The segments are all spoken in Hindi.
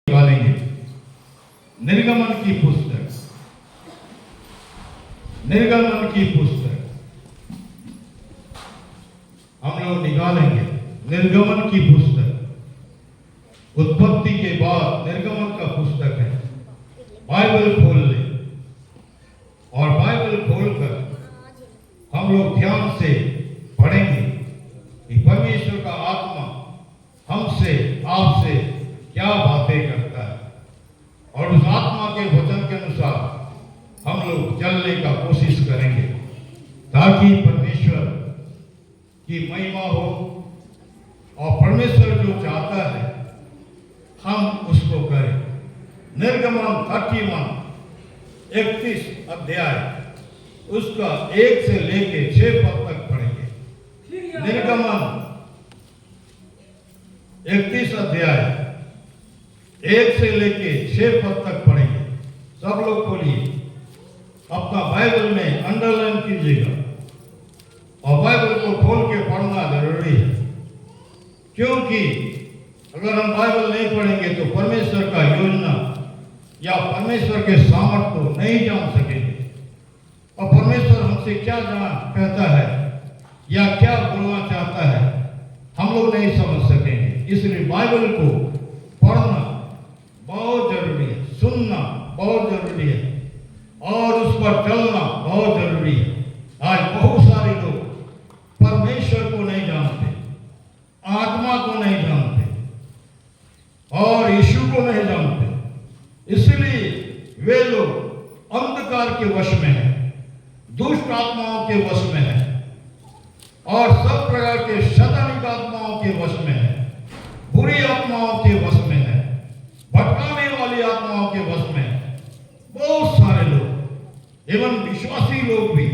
निकालेंगे। निर्गमन की पुस्तक, निर्गमन की पुस्तक हम लोग निकालेंगे। निर्गमन की पुस्तक उत्पत्ति के बाद निर्गमन का पुस्तक है। बाइबल खोल ले और बाइबल खोलकर हम लोग ध्यान से पढ़ेंगे कि परमेश्वर का आत्मा हमसे आपसे क्या बातें करता है और उस आत्मा के वचन के अनुसार हम लोग चलने का कोशिश करेंगे ताकि परमेश्वर की महिमा हो और परमेश्वर जो चाहता है हम उसको करें। निर्गमन 31 अध्याय उसका 1 से लेके 6 पद तक पढ़ेंगे। निर्गमन 31 अध्याय 1 से लेके 6 पद तक पढ़ेंगे। सब लोग खोलिए, अपना बाइबल में अंडरलाइन कीजिएगा और बाइबल को खोल के पढ़ना जरूरी है, क्योंकि अगर हम बाइबल नहीं पढ़ेंगे तो परमेश्वर का योजना या परमेश्वर के सामर्थ को नहीं जान सकेंगे और परमेश्वर हमसे क्या कहता है या क्या बोलना चाहता है हम लोग नहीं समझ सकेंगे। इसलिए बाइबल को पढ़ना बहुत जरूरी है, सुनना बहुत जरूरी है और उस पर चलना बहुत जरूरी है। आज बहुत सारे लोग परमेश्वर को नहीं जानते, आत्मा को नहीं जानते और यीशु को नहीं जानते, इसलिए वे लोग अंधकार के वश में हैं, दुष्ट आत्माओं के वश में हैं और सब प्रकार के शैतानिक आत्माओं के वश में हैं, बुरी आत्माओं के वश में हैं, भटकाने वाली आत्माओं के वश में हैं। बहुत सारे लोग एवं विश्वासी लोग भी,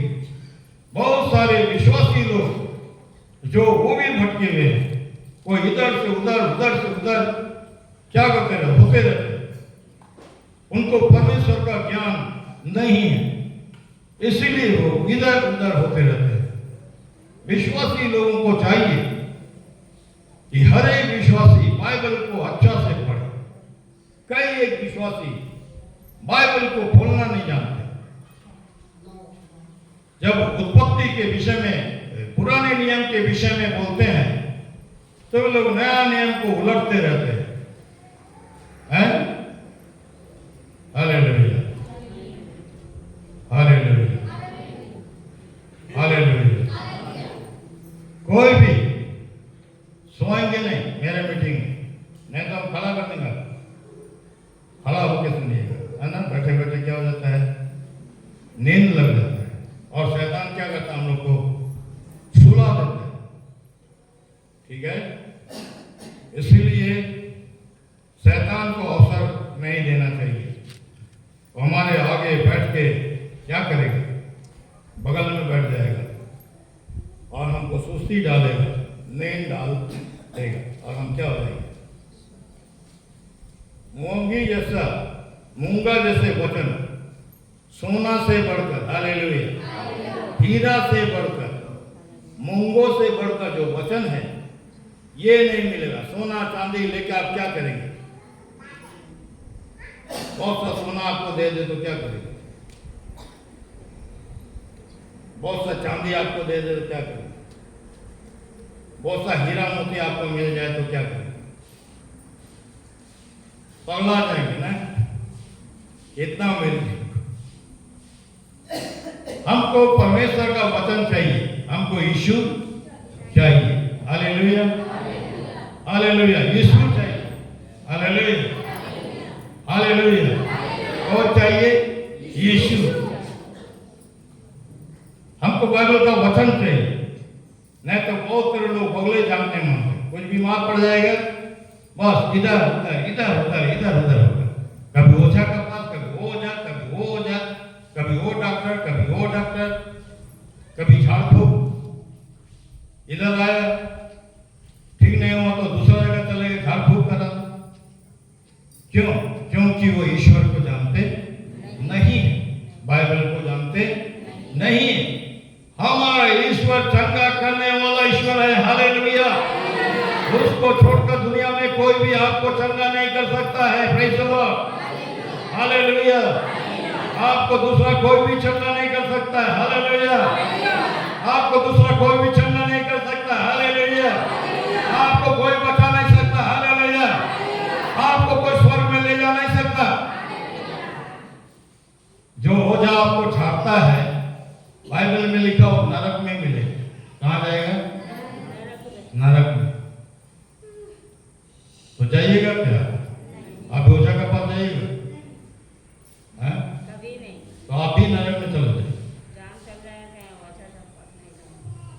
बहुत सारे विश्वासी लोग जो वो भी भटके हुए हैं, कोई इधर से उधर उधर से उधर क्या करते रहे, होते रहते, उनको परमेश्वर का ज्ञान नहीं है, इसीलिए वो इधर उधर होते रहते हैं। विश्वासी लोगों को चाहिए कि हर एक विश्वासी बाइबल को अच्छा से पढ़े। कई एक विश्वासी बाइबल को खोलना नहीं जानते। जब उत्पत्ति के विषय में, पुराने नियम के विषय में बोलते हैं तो वे लोग नया नियम को उलटते रहते हैं। Hallelujah, hallelujah, hallelujah. कोई भी सोएंगे नहीं मेरे मीटिंग में, नहीं तो हम खड़ा कर देंगे। खड़ा होकर सुनिएगा, है ना। बैठे बैठे क्या हो जाता है, नींद लग जाता है और शैतान क्या करता है, हम लोग को सुला देता है। ठीक है, इसीलिए शैतान को अवसर नहीं देना चाहिए। वो हमारे आगे बैठ के क्या करेगा, बगल में बैठ जाएगा और हमको सुस्ती डालेगा, नींद डाल देगा और हम क्या हो जाएंगे, मूंगा जैसे वचन, सोना से बढ़कर, हालेलुया, हीरा से बढ़कर, मूंगों से बढ़कर जो वचन है ये नहीं मिलेगा। सोना चांदी लेके आप क्या करेंगे? बहुत सा सोना आपको दे दे तो क्या करेंगे? बहुत सा चांदी आपको दे दे तो क्या करेंगे? बहुत सा हीरा मोती आपको मिल जाए तो क्या करेंगे? पगला जाएंगे ना, इतना मिल जाए। हमको परमेश्वर का वचन चाहिए, हमको यीशु चाहिए। हालेलुया, हालेलुया, यीशु चाहिए। हालेलुया, हालेलुया, और चाहिए यीशु। हमको बाइबल का वचन चाहिए, नहीं तो बहुत सारे लोग बगले जानते मानते। कुछ बीमार पड़ जाएगा, बस इधर उधर इधर उधर इधर उधर होगा, कभी ओझा का पास, कभी वो जा, कभी वो जा, कभी वो डॉक्टर, कभी वो डॉक्टर, कभी झाड़ फूक, इधर आया ठीक नहीं हुआ तो दूसरा जगह चले गए, झाड़ फूक करा। क्यों? क्योंकि वो ईश्वर को जानते नहीं है, बाइबल को जानते नहीं है। हमारा ईश्वर चंगा करने वाला ईश्वर है। हालेलुया, उसको छोड़कर दुनिया में कोई भी आपको चंगा नहीं कर सकता है। हालेलुया। आपको दूसरा कोई भी छलना नहीं कर सकता है। हालेलुया। आपको दूसरा कोई भी छलना नहीं कर सकता। हालेलुया। आपको कोई बचा नहीं सकता। हालेलुया। आपको कोई स्वर्ग में ले जा नहीं सकता। जो ओझा आपको छाटता है, बाइबल में लिखा हो नरक में मिले। कहां जाएगा? नरक में। तो जाइएगा क्या? आप ओझा के पास जाइएगा? कभी नहीं। तो आप भी नरक में चले जाइए। जान चल रहा है ओझा के पास नहीं जाना।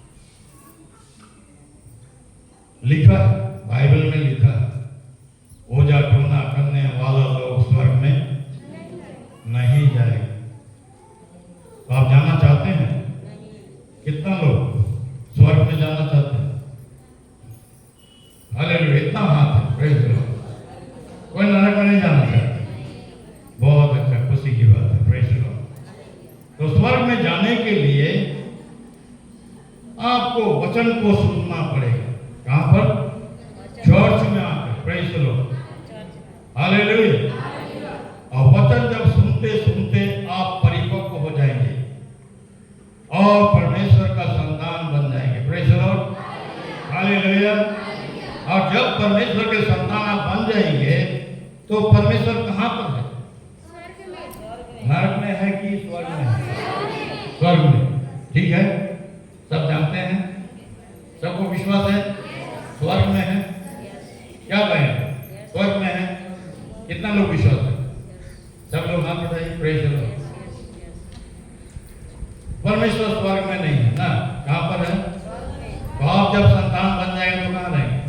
लिखा है, बाइबल में लिखा है, ओझा टोना करने वाला लोग स्वर्ग में नहीं जाएगा। तो आप जाना चाहते हैं? कितना लोग स्वर्ग में जाना चाहते हैं? हालेलुया। इतना हाथ है, प्रेज द लॉर्ड। कोई नरक में नहीं जाना चाहता। बहुत अच्छा, खुशी की बात है, प्रेज द लॉर्ड। तो स्वर्ग में जाने के लिए आपको वचन को सुनना पड़ेगा। कहां पर? चर्च में आकर, प्रेज द लॉर्ड। हालेलुया। और वचन जब सुनते सुनते आप परिपक्व हो जाएंगे और परमेश्वर का संतान बन जाएंगे। Praise the lord. हालेलुया। और जब परमेश्वर के संतान आप बन जाएंगे तो परमेश्वर कहां पर है? नरक में है कि स्वर्ग में है? स्वर्ग में। ठीक है, सब जानते हैं, सबको विश्वास है स्वर्ग में है। क्या कहें? स्वर्ग में है। कितना लोग विश्वास है? सब लोग हाथ उठाइए, प्रेज द लॉर्ड। परमेश्वर स्वर्ग में नहीं है ना, कहां पर है? तो आप जब संतान बन जाएंगे तो कहां रहेंगे?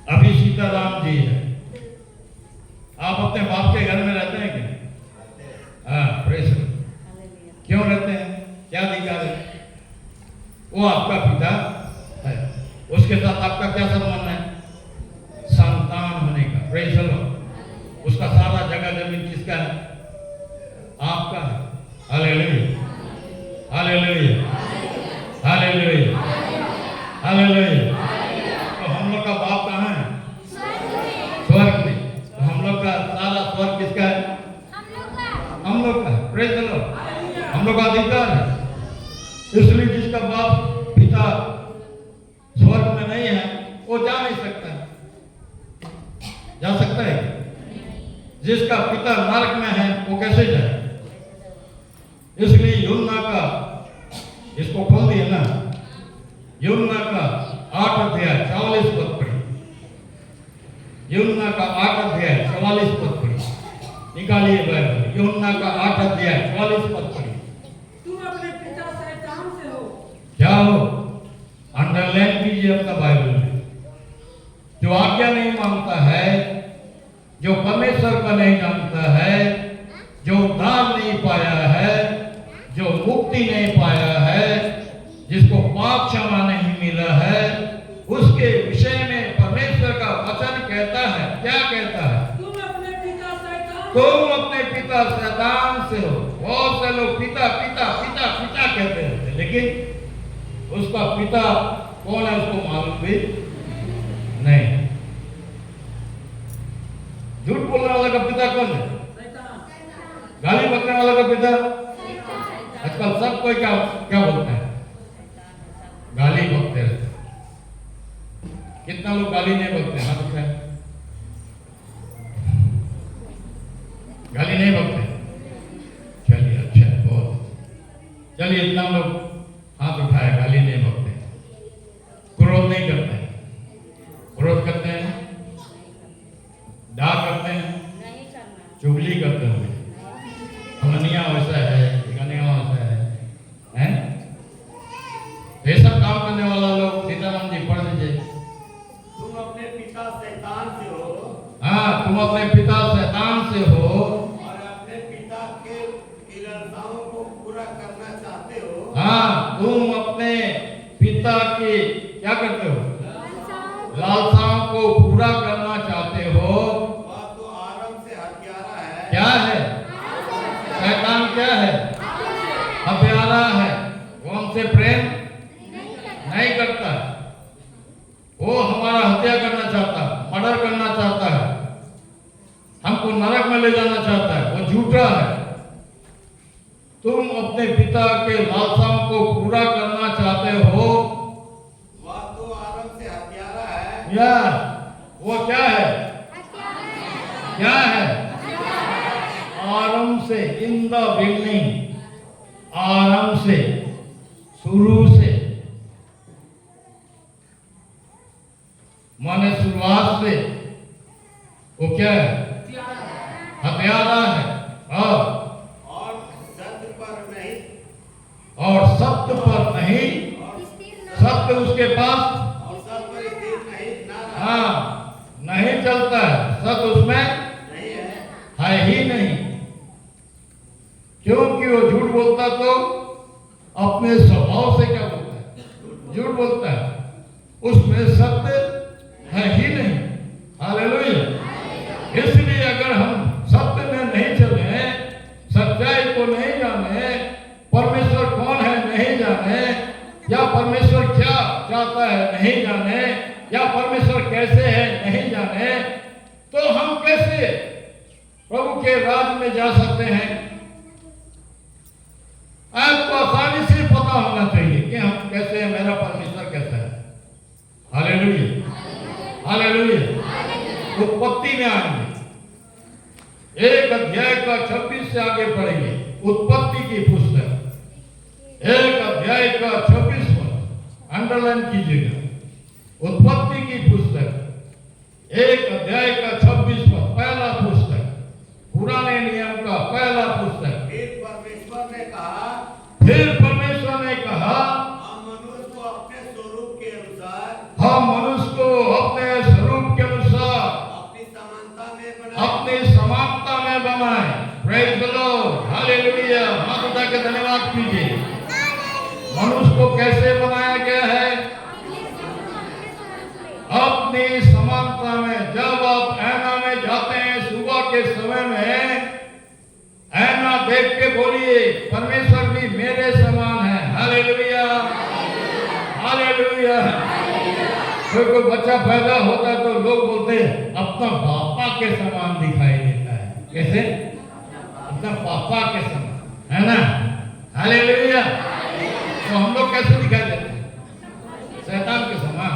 अभी सीताराम जी है, आप अपने बाप के घर में रहते हैं क्या? हाँ, प्रेज द लॉर्ड। क्यों रहते हैं? क्या अधिकार है? वो आपका पिता है, उसके साथ आपका क्या संबंध है? संतान होने का। Praise the Lord. उसका सारा जगह जमीन किसका है? आपका है। हालेलुया। हालेलुया। हालेलुया। हालेलुया। तो हम लोग का बाप कहाँ है? स्वर्ग में। तो हम लोग का सारा स्वर्ग किसका है? हम लोग का है। Praise the Lord. हम लोग का अधिकार है। इसलिए जिसका बाप पिता स्वर्ग में नहीं है वो जा नहीं सकता। जा सकता है? जिसका पिता नरक में है वो कैसे जाए? इसलिए यूहन्ना का, इसको खोल दिया ना, यूहन्ना का 8 अध्याय 44 पद पढ़ी। यूहन्ना का 8 अध्याय 44 पद पढ़ी। निकालिए बाइबल। यूहन्ना का 8 अध्याय 44 पद पढ़ी। तुम अपने पिता शैतान से हो। क्या हो? अंडरलाइन कीजिए अपना बाइबल में। जो आज्ञा नहीं मानता है, जो परमेश्वर को नहीं जानता है, जो उद्धार नहीं पाया है, जो मुक्ति नहीं पाया है, जिसको पाप क्षमा नहीं मिला है, उसके विषय में परमेश्वर का वचन कहता है। क्या कहता है? तुम अपने पिता शैतान से हो। बहुत से लोग पिता पिता पिता पिता कहते हैं, लेकिन उसका पिता कौन है उसको मालूम भी नहीं। झूठ बोलने वाला का पिता कौन है? गाली बकने वाला का पिता? आजकल सब कोई क्या क्या बोलते हैं? गाली बकते रहते। कितना लोग गाली नहीं बकते? हाथ उठाए। गाली नहीं बकते? चलिए, अच्छा, बहुत। चलिए, इतना लोग हाथ उठाए, गाली नहीं बकते, क्रोध नहीं करते हैं। क्रोध करते हैं, डाक करते हैं, चुगली करते होंगे। हमनिया वैसा है, गनिया वैसा है, हैं? ये सब काम करने वाला लोग सीताराम जी पढ़ लीजिए। तुम अपने पिता शैतान से हो। हाँ, तुम अपने पिता शैतान से हो और अपने पिता के इरादाओं को पूरा करना चाहते हो। हाँ, तुम अपने पिता की क्या करते हो? लालसाओं को पूरा करना चाहते हो। वह तो आरंभ से हत्यारा है। क्या है? शैतान क्या है? हत्यारा है। वो हमसे प्रेम नहीं करता है। वो हमारा हत्या करना चाहता है, मर्डर करना चाहता है, ले जाना चाहता है वो झूठा है। तुम अपने पिता के लालसाओं को पूरा करना चाहते हो, वह तो आरंभ से हत्यारा है। या वो क्या है? क्या है? आरंभ से, इन द बिगनिंग, आरंभ से, शुरू से, माने शुरुआत से वो क्या है? हत्यारा है। और सत्य पर नहीं, और सत्य पर नहीं, सत्य उसके पास और सत्य पर स्थिर नहीं ना रहा। हाँ नहीं चलता है, सत्य उसमें नहीं है। ही नहीं। क्योंकि वो झूठ बोलता तो अपने स्वभाव से क्या बोलता है? झूठ बोलता है, उसमें सत्य है ही नहीं। हालेलुया। इसलिए अगर हम सत्य में नहीं चले, सच्चाई को नहीं जाने, परमेश्वर कौन है नहीं जाने, या परमेश्वर क्या चाहता है नहीं जाने, या परमेश्वर कैसे है नहीं जाने, तो हम कैसे प्रभु के राज में जा सकते हैं? आपको आसानी से पता होना चाहिए कि हम कैसे हैं, मेरा परमेश्वर कैसा है। Hallelujah, hallelujah. उत्पत्ति में आएंगे, 1 अध्याय का 26 से आगे पढ़ेंगे। उत्पत्ति की पुस्तक 1 अध्याय का 26 पद अंडरलाइन कीजिएगा। उत्पत्ति की पुस्तक 1 अध्याय का 26 पद, पहला पुस्तक, पुराने नियम का पहला पुस्तक। फिर परमेश्वर ने कहा, फिर परमेश्वर ने कहा, हम मनुष्य को अपने स्वरूप के अनुसार, हम मनुष्य को अपने स्वरूप के अनुसार, अपनी समानता में बनाए। अपनी समानता में बनाए। Praise the lord, hallelujah. माता के धन्यवाद कीजिए। मनुष्य को कैसे बनाया गया है? अपनी समानता में। जब आप ऐना में जाते हैं सुबह के समय में, ऐना देख के बोलिए परमेश्वर भी मेरे समान है। Hallelujah, hallelujah. कोई बच्चा पैदा होता है तो लोग बोलते हैं अपना पापा के समान दिखाई देता है। कैसे? अपना पापा के समान, है ना? हालेलुया। तो हम लोग कैसे दिखाई देते हैं? शैतान के समान,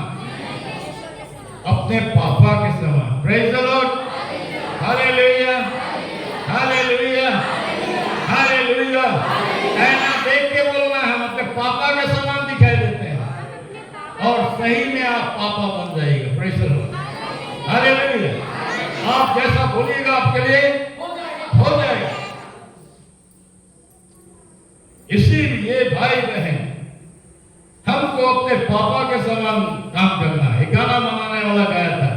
अपने पापा के समान। Praise the lord, hallelujah, hallelujah, hallelujah. ऐना देख के बोलना है हम अपने पापा के समान दिखाई देते हैं, और सही में आप पापा बन जाएगा। Praise the lord, hallelujah. आप जैसा बोलिएगा आपके लिए हो जाएगा। इसीलिए भाई बहन, हमको अपने पापा के समान काम करना है। गाना मनाने वाला गाया था,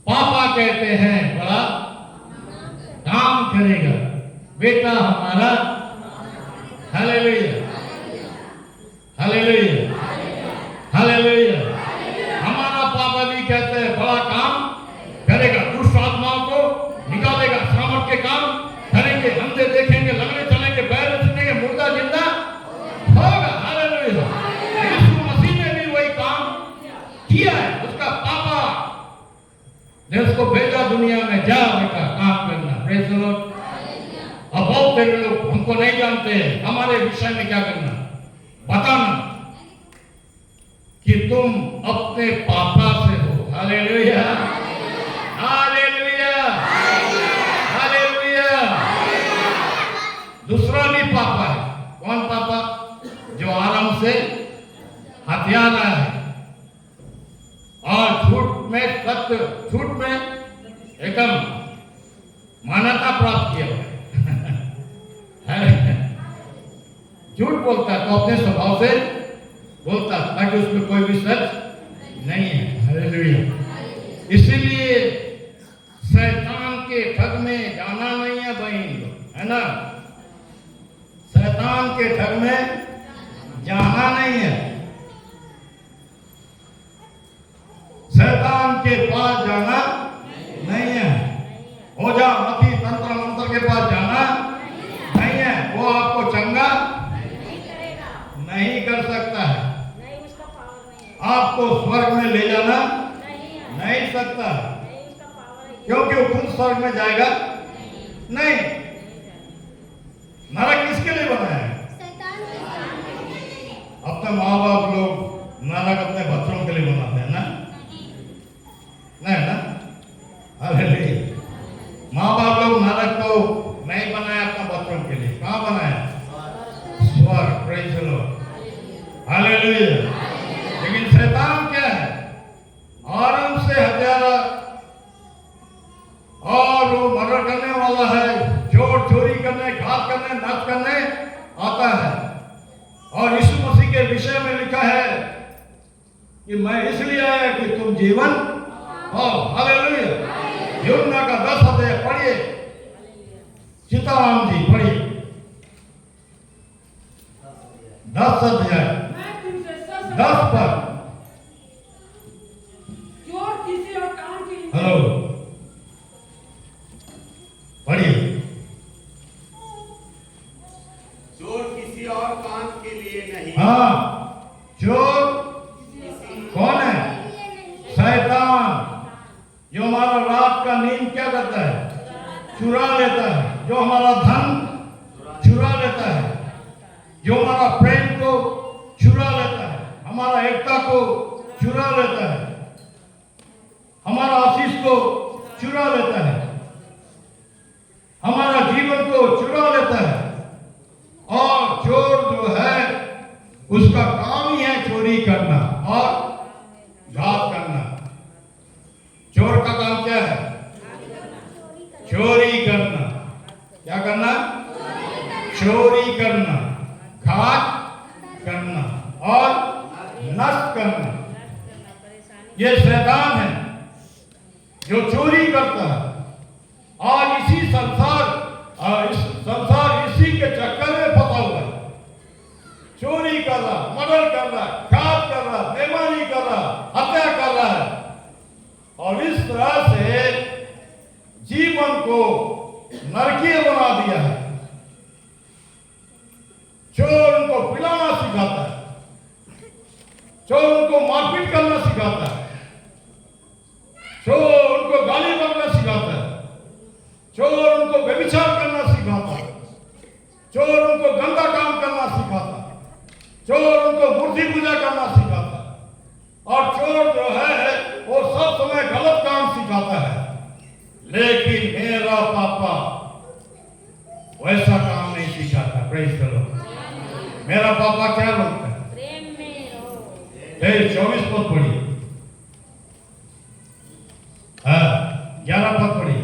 पापा कहते हैं बड़ा काम करेगा बेटा हमारा। Hallelujah, hallelujah, hallelujah. हमारा पापा भी कहते हैं बड़ा काम करेगा, दुष्ट आत्माओं को निकालेगा, सामर्थ के काम करेंगे, अंधे देखेंगे, लंगड़े चलेंगे, बैल सुनेंगे, मुर्दा जिंदा होगा। हालेलुया। यीशु मसीह ने भी वही काम किया है। उसका पापा ने उसको भेजा दुनिया में, जा बेटा काम करना। Praise the Lord. अब बहुत सारे लोग हमको नहीं जानते हैं, हमारे विषय में क्या करना, बताना कि तुम अपने पापा से हो। Hallelujah, hallelujah, hallelujah. दूसरा भी पापा है। कौन पापा? जो आराम से हथियारा है और झूठ में, सत्य झूठ में एकदम मान्यता प्राप्त किया हुआ है। झूठ बोलता है तो अपने स्वभाव से बोलता है, ताकि उसमें कोई भी सच नहीं है। हालेलुया। इसीलिए शैतान के ठग में जाना नहीं है बहन, है ना? शैतान के ठग में जाना नहीं है। शैतान के पास जाना नहीं है। ओझा मती तंत्र मंत्र के पास जाना नहीं है। वो आपको चंगा नहीं कर सकता है, नहीं उसका पावर नहीं है, आपको स्वर्ग में ले जाना नहीं है, नहीं सकता। नहीं उसका पावर है, क्योंकि वो खुद स्वर्ग में जाएगा नहीं। नरक किसके लिए बनाया है? अपने माँ बाप लोग नरक अपने बच्चों के लिए बनाते हैं ना? नहीं ना? हालेलुया। माँ बाप लोग नरक को नहीं बनाया अपने बच्चों के लिए, कहाँ बनाया? स्वर्ग। Praise the lord. हालेलुया। लेकिन शैतान क्या है? आराम से हत्यारा और वो मर्डर करने वाला है, चोर चोरी करने, घात करने, नष्ट करने आता है। और यीशु मसीह के विषय में लिखा है कि मैं इसलिए आया कि तुम जीवन पाओ। हालेलुया। यूहन्ना का 10 अध्याय पढ़िए। सीताराम जी पढ़िए 10 अध्याय मैं तुमसे सच 10 पर। चोर किसी और काम के लिए हेलो पढ़िए। चोर किसी और काम के लिए नहीं, हाँ, चोर कौन है? शैतान, जो हमारा रात का नींद क्या करता है? चुरा लेता है। जो हमारा धन चुरा लेता है, जो हमारा प्रेम को चुरा लेता है, हमारा एकता को चुरा लेता है, हमारा आशीष को चुरा लेता है, हमारा जीवन को चुरा लेता है। और चोर जो है उसका काम ही है चोरी करना और घात करना। चोर का काम क्या है? चोरी करना। क्या करना? चोरी करना, घात करना और नष्ट करना। ये शैतान है जो चोरी करता है। और इसी संसार इसी के चक्कर में फंसा हुआ है। चोरी कर रहा, मर्डर कर रहा, घात कर रहा, बेईमानी कर रहा, हत्या कर रहा है। और इस तरह से जीवन को नरकीय बना दिया है। चोर उनको पिलाना सिखाता है, चोर उनको मारपीट करना सिखाता है, चोर उनको गाली बकना सिखाता है, चोर उनको व्यभिचार करना सिखाता है, चोर उनको गंदा काम करना सिखाता है, चोर उनको मूर्ति पूजा करना सिखाता है। और चोर जो है वो सब समय गलत काम सिखाता है। लेकिन मेरा पापा वैसा काम नहीं सिखाता। Praise the Lord. मेरा पापा क्या बोलता है? प्रेम में रहो। 24 पद पढ़िए। हाँ, 11 पद पढ़िए।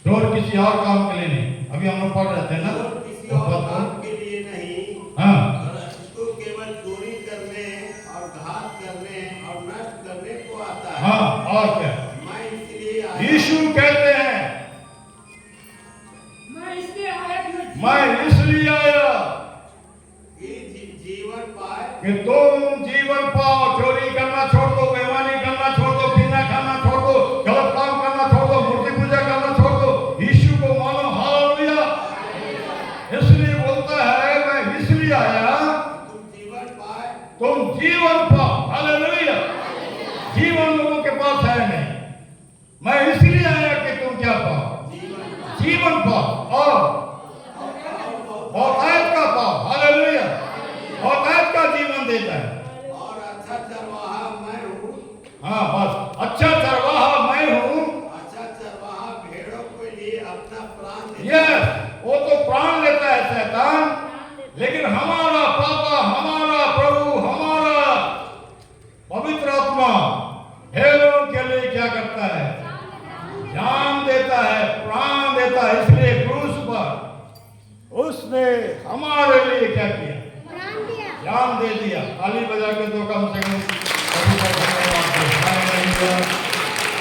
चोर किसी और काम के लिए नहीं। अभी हम लोग पढ़ रहे थे ना? चोर किसी और काम के लिए नहीं, हाँ, तो केवल चोरी करने और घात करने और नष्ट करने को आता है। हाँ, और क्या? मैं इसलिए आया, यीशु कहते हैं मैं इसलिए आया कि मैं इसलिए आया कि जीवन पाए, कि तुम जीवन पाओ। चोरी करना छोड़ दो, बेईमानी करना छोड़ दो, पीना खाना छोड़ दो, गलत काम करना छोड़ दो, मूर्ति पूजा करना छोड़ दो, यीशु को मानो। हालेलुया। इसलिए बोलता है मैं इसलिए आया तुम जीवन पाए, तुम जीवन पाओ। हालेलुया। जीवन लोगों के पास है नहीं। मैं इसलिए आया कि तुम क्या पाओ? जीवन पाओ और औकात का पाओ। हालेलुया। औकात का जीवन देता है। और अच्छा चरवाहा मैं हूँ। हाँ, बस अच्छा चरवाहा मैं हूँ। अच्छा चरवाहा भेड़ों के लिए अपना प्राण देता है। यस, वो तो प्राण लेता है शैतान, लेकिन हमारा पापा, हमारा प्रभु, हमारा पवित्र आत्मा भेड़ों के लिए क्या करता है? जान देता है, प्राण देता है। इसलिए क्रूस पर उसने हमारे लिए क्या किया? जान दे दिया। ताली बजा के तो कम से कम प्रभु का धन्यवाद करें।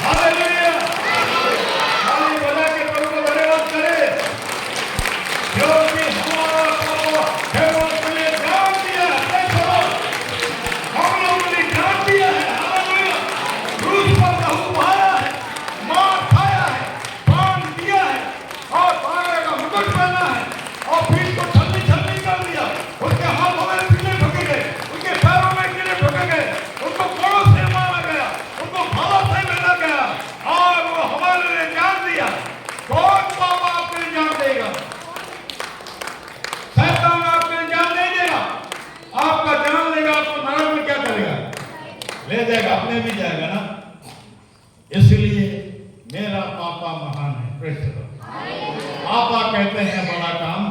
हालेलुया। ताली बजा के प्रभु का धन्यवाद करें, क्योंकि हमारा पापा भेड़ों के लिए जान दिया है। हम लोगों के लिए जान दिया है। हालेलुया। क्रूस पर लहू बहाया है, मार खाया है, प्राण दिया है और तारे का मुकुट पहना है और पीठ को छलनी छलनी कर दिया। उसके हाथों में कीड़े ठोके गए, उनके पैरों में कीड़े ठोके गए, उनको कोड़ों से मारा गया, उनको भाला से इसलिए मेरा पापा महान है। Praise the Lord. पापा कहते हैं बड़ा काम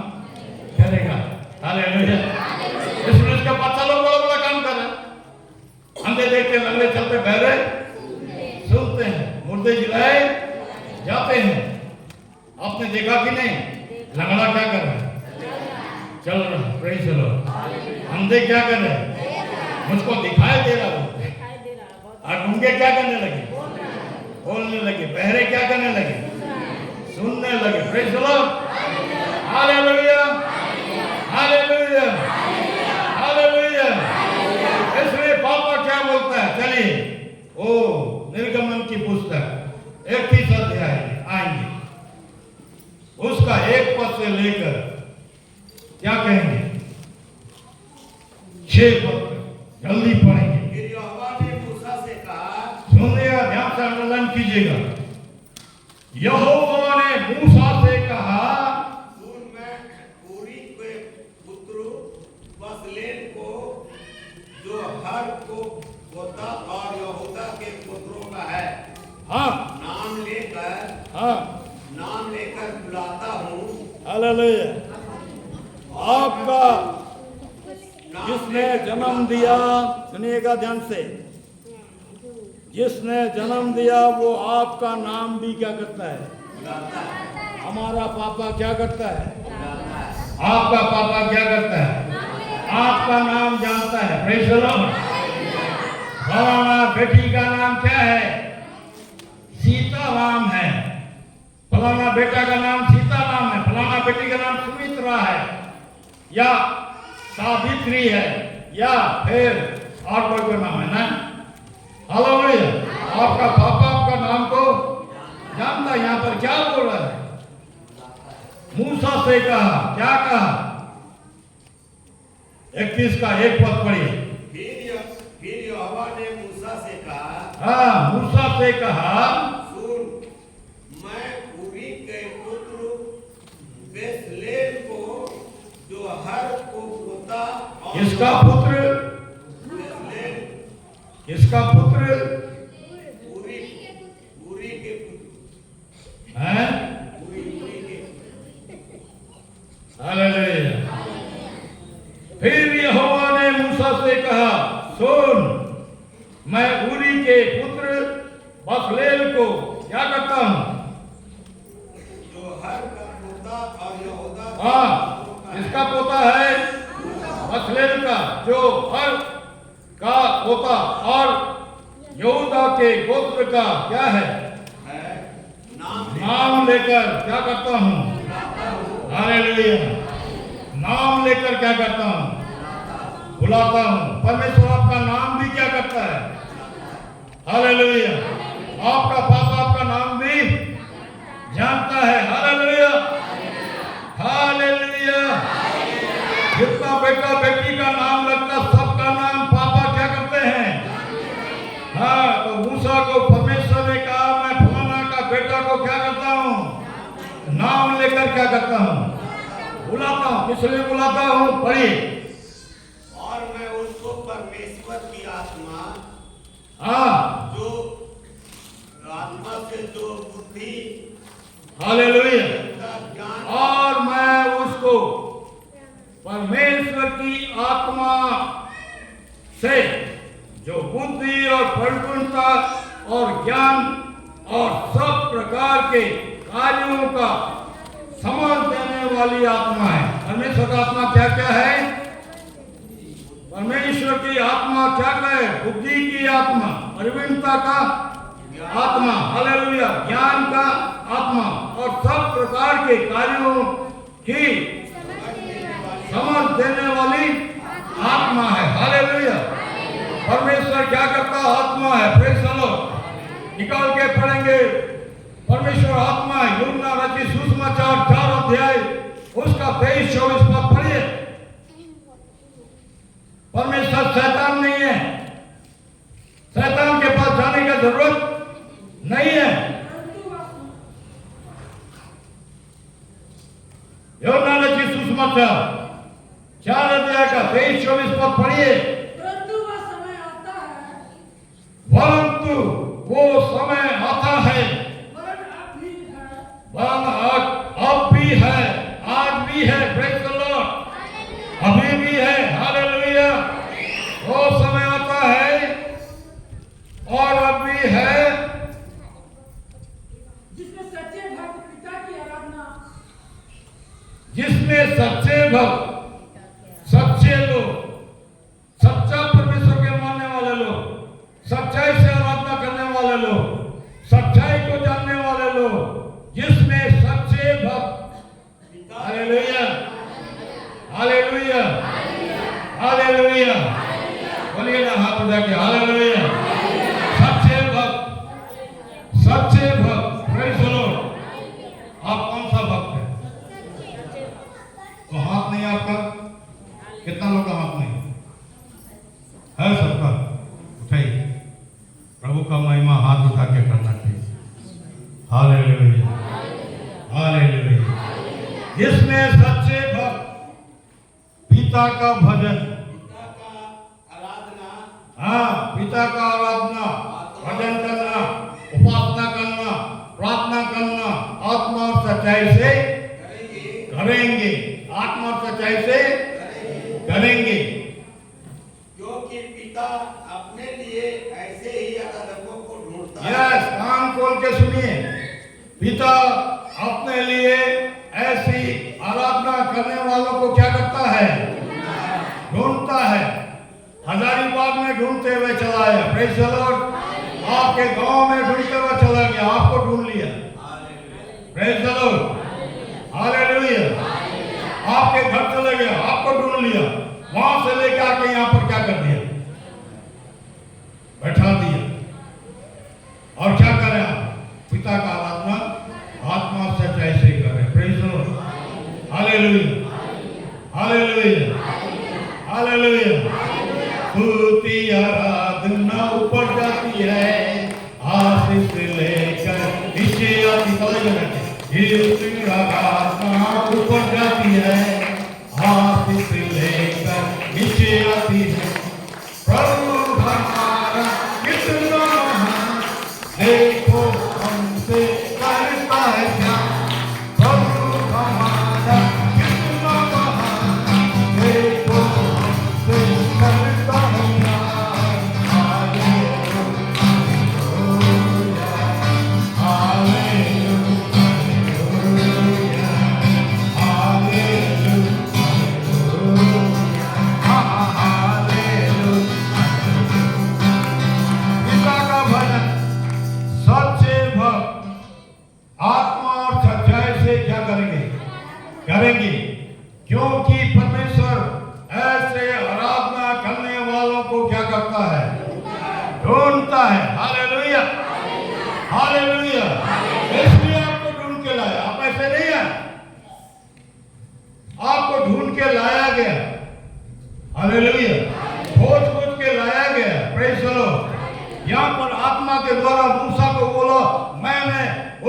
करेगा। हालेलुया। इसलिए इसके पास चलो बड़ा बड़ा काम कर रहे हैं। अंधे देखते, लंगड़े चलते, बहरे सुनते हैं, मुर्दे जिलाए जाते हैं। आपने देखा कि नहीं, लंगड़ा क्या कर रहा है? चल रहा है। Praise the Lord. अंधे क्या कर रहे हैं? मुझको दिखाई दे रहा है। और गूंगे क्या करने लगे? बोलने लगे। बहरे क्या करने लगे? सुनने लगे। Praise the lord. Hallelujah, hallelujah, hallelujah. इसलिए पापा क्या बोलता है? चलिए ओ निर्गमन की पुस्तक 31 अध्याय आएंगे, उसका 1 पद से लेकर क्या कहेंगे 6 पद तक जल्दी पढ़ेंगे। फिर यहोवा ने मूसा से कहा, सुनिएगा, ध्यान से अंडरलाइन कीजिएगा। यहोवा ने मूसा से कहा, सुन, मैं ऊरी के पुत्र बसलेल को जो हर को गोता और यहूदा के पुत्रों का है, हाँ नाम लेकर बुलाता हूँ। हालेलुया। आपका जिसने जन्म दिया, सुनिएगा ध्यान से, जिसने जन्म दिया वो आपका नाम भी क्या करता है? बुलाता है। हमारा पापा क्या करता है? आपका पापा क्या करता है? आपका नाम जानता है। Praise the Lord. फलाना बेटी का नाम क्या है? सीताराम है। फलाना बेटा का नाम सीताराम है। फलाना बेटी का नाम सुमित्रा है, या सावित्री है, या फिर और कोई नाम है ना? हालेलुया। आपका पापा आपका नाम को जानता है। यहाँ पर क्या बोल रहा है? मूसा से कहा, क्या कहा? 31 का 1 पद पढ़िए। फिर यहोवा ने मूसा से कहा, हाँ, मूसा से कहा, सुन, मैं ऊरी के पुत्र बेसलेल को जो हर को पोता और किसका पुत्र? बेसलेल किसका पुत्र ऊरी के पुत्र है? ऊरी के हालेलुया। फिर यहोवा ने मूसा से कहा, सुन, मैं ऊरी के पुत्र बसलेल को क्या करता हूँ? जो हर का पोता और यहूदा के हाँ, पुत्रों का है। किसका पोता है? बसलेल का, जो हर का पोता और यहूदा के गोत्र का क्या है? नाम लेकर क्या करता हूँ? हालेलुया। नाम लेकर क्या करता हूँ? बुलाता हूँ। परमेश्वर आपका नाम भी क्या करता है? हालेलुया। आपका पापा आपका नाम भी जानता है। Hallelujah, hallelujah. जितना बेटा बेटी का नाम लगता, सबका नाम पापा क्या करते हैं? हाँ, तो मूसा को परमेश्वर ने कहा, मैं फलाना का बेटा को क्या करता हूँ? नाम लेकर क्या करता हूँ? बुलाता हूँ। किस लिए बुलाता हूँ? पढ़िए। और मैं उसको परमेश्वर की आत्मा, हाँ, जो आत्मा से जो बुद्धि हालेलुया। का ज्ञान और मैं उसको परमेश्वर की आत्मा से जो बुद्धि और परिपूर्णता और ज्ञान और सब प्रकार के कार्यों का समझ देने वाली आत्मा है। परमेश्वर का आत्मा क्या क्या है? परमेश्वर की आत्मा क्या है? बुद्धि की आत्मा, परिपूर्णता का आत्मा, हालेलुया, ज्ञान का आत्मा और सब प्रकार के कार्यों की समझ देने वाली आत्मा है। हालेलुया। परमेश्वर क्या करता? आत्मा है। Praise the Lord. निकाल के पढ़ेंगे। परमेश्वर आत्मा है। यूहन्ना रचित सुसमाचार 4 अध्याय उसका 23-24 पद पढ़िए। परमेश्वर शैतान नहीं है। शैतान के पास जाने की जरूरत नहीं है। यूहन्ना रचित सुसमाचार 4 अध्याय का 23-24 पद पढ़िए। परंतु वह समय आता है, परंतु वो समय आता है, वरन अब भी है, अब भी है, आज भी है, प्रेज द लॉर्ड, अभी भी है, हालेलुया। वो समय आता है और अब भी है, जिसमें सच्चे भक्त पिता की आराधना, जिसमें सच्चे भक्त, सच्चे लोग, सच्चा परमेश्वर के मानने वाले लोग, सच्चाई से आराधना करने वाले लोग, सच्चाई को जानने वाले लोग, जिसमें सच्चे भक्त, हालेलुया, हालेलुया, हालेलुया, बोलिए ना हाथ उठा के हालेलुया। सच्चे भक्त, सच्चे भक्त, प्रेज द लॉर्ड। आप कौन सा भक्त है? तो हाथ नहीं आपका? कितना लोग का हाथ नहीं है? सबका? उठाइए, प्रभु का महिमा हाथ उठा के करना चाहिए। Hallelujah, hallelujah. जिसमें सच्चे भक्त पिता का भजन, पिता का आराधना, हाँ, पिता का आराधना, भजन करना, उपासना करना, प्रार्थना करना, आत्मा और सच्चाई से करेंगे, आत्मा और सच्चाई से करेंगे। क्योंकि पिता अपने लिए ऐसे ही आराधकों को ढूंढता है। यस, कान खोल के सुनिए। पिता अपने लिए ऐसी आराधना करने वालों को क्या करता है? ढूंढता है। हजारीबाग में ढूंढते हुए चला आया, प्रेज द लॉर्ड। आपके गांव में ढूंढते हुए चला गया, आपको ढूंढ लिया, प्रेज द लॉर्ड, हालेलुया। आपके घर चले गया, आपको ढूंढ लिया, वहां से लेकर आके यहाँ पर क्या कर दिया? बैठा दिया। और क्या करें आप? पिता का आराधना आत्मा और सच्चाई से करें, praise the lord, hallelujah, hallelujah, hallelujah. स्तुति आराधना ऊपर जाती है, आशीष लेकर नीचे आती है। आराधना ऊपर जाती है, आशीष लेकर नीचे आती है। प्रभु हमारा कितना महान, देखो हमसे करता है ध्यान। प्रभु हमारा कितना महान, देखो हमसे करता है ध्यान। हालेलुया, हालेलुया, पिता का भजन, सच्चे भक्त आत्मा और सच्चाई से क्या करेंगे? करेंगे, क्योंकि परमेश्वर ऐसे आराधना करने वालों को क्या करता है? ढूंढता है। Hallelujah, hallelujah. इसलिए आपको ढूंढ के लाया, आप ऐसे नहीं है, आपको ढूंढ के लाया गया, हालेलुया, खोज खोज के लाया गया, प्रेज द लॉर्ड। यहाँ पर आत्मा के द्वारा मूसा को बोला, मैंने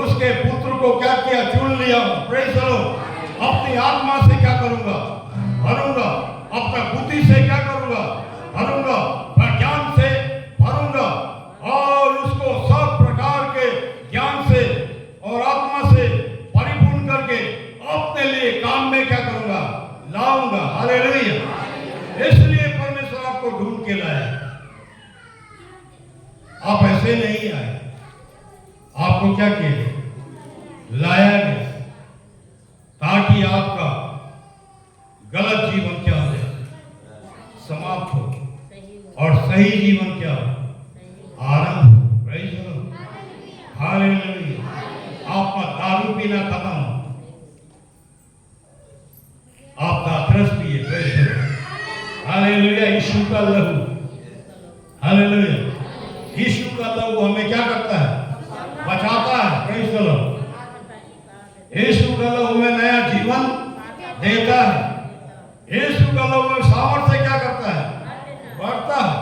उसके पुत्र को क्या किया? चुन लिया, प्रेज द लॉर्ड। अपनी आत्मा से क्या करूंगा? भरूंगा। अपना बुद्धि से क्या करूंगा? भरूंगा। ज्ञान से भरूंगा और उसको सब प्रकार के ज्ञान से और आत्मा से परिपूर्ण करके अपने लिए काम में क्या करूंगा? लाऊंगा। हालेलुया। इसलिए परमेश्वर आपको ढूंढ के लाया, आप ऐसे नहीं आए, आपको क्या किया? लाया गया, ताकि आपका गलत जीवन क्या हो जाए? समाप्त हो, और सही जीवन क्या हो? आरंभ हो। Praise the lord, hallelujah. आपका दारू पीना खत्म हो, आप दाखरस पिए, प्रेज द लॉर्ड, हालेलुया। यीशु का लहू, हालेलुया। यीशु का लहू हमें क्या करता है? बचाता है, प्रेज द लॉर्ड। यीशु का लहू हमें नया जीवन देता है। यीशु का लहू हमें सामर्थ्य क्या करता है? बढ़ता है।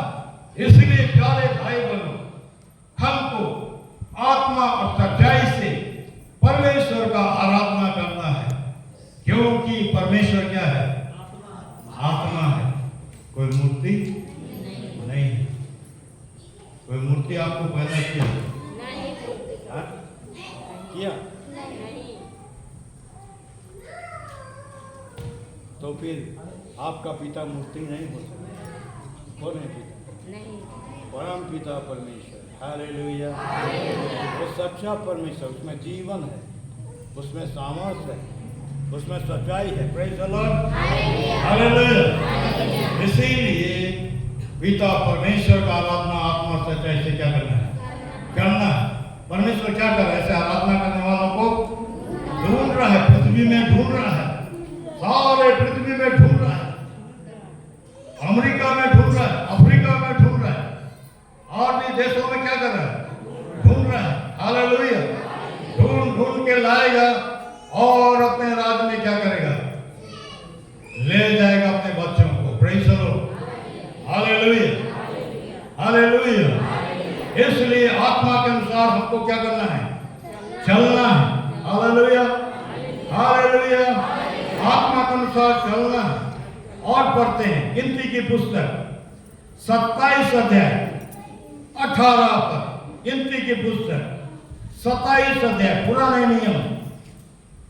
इसलिए प्यारे भाई बहनों, हमको आत्मा और सच्चाई से परमेश्वर का आराधना करना है, क्योंकि परमेश्वर क्या है? आत्मा है, कोई मूर्ति नहीं है। कोई मूर्ति आपको पैदा किया हाँ? किया तो फिर आपका पिता मूर्ति नहीं हो सकता। कौन है पिता? परम पिता परमेश्वर। हालेलुया। वो सच्चा परमेश्वर, उसमें जीवन है, उसमें सामर्थ है, उसमें सच्चाई है। Praise the lord. हालेलुया। इसीलिए पिता परमेश्वर का आराधना आत्मा सच्चाई से क्या करना है? परमेश्वर क्या कर रहा है? ऐसे आराधना करने वालों को ढूंढ रहा है, पृथ्वी में ढूंढ रहा है, सारे पृथ्वी में ढूंढ रहा है, अमेरिका में ढूंढ रहा है, अफ्रीका में ढूंढ रहा है, और भी देशों में क्या कर रहा है? ढूंढ रहा है। हालेलुया। ढूंढ के लाएगा और अपने राज्य में क्या करेगा? ले जाएगा अपने बच्चों को। Praise the lord. Hallelujah. Hallelujah. इसलिए आत्मा के अनुसार हमको क्या करना है? चलना है। हालेलुया। हालेलुया। आत्मा के अनुसार चलना है। और पढ़ते हैं गिनती की पुस्तक 27 अध्याय 18 पर। गिनती की पुस्तक 27 अध्याय, पुराने नियम।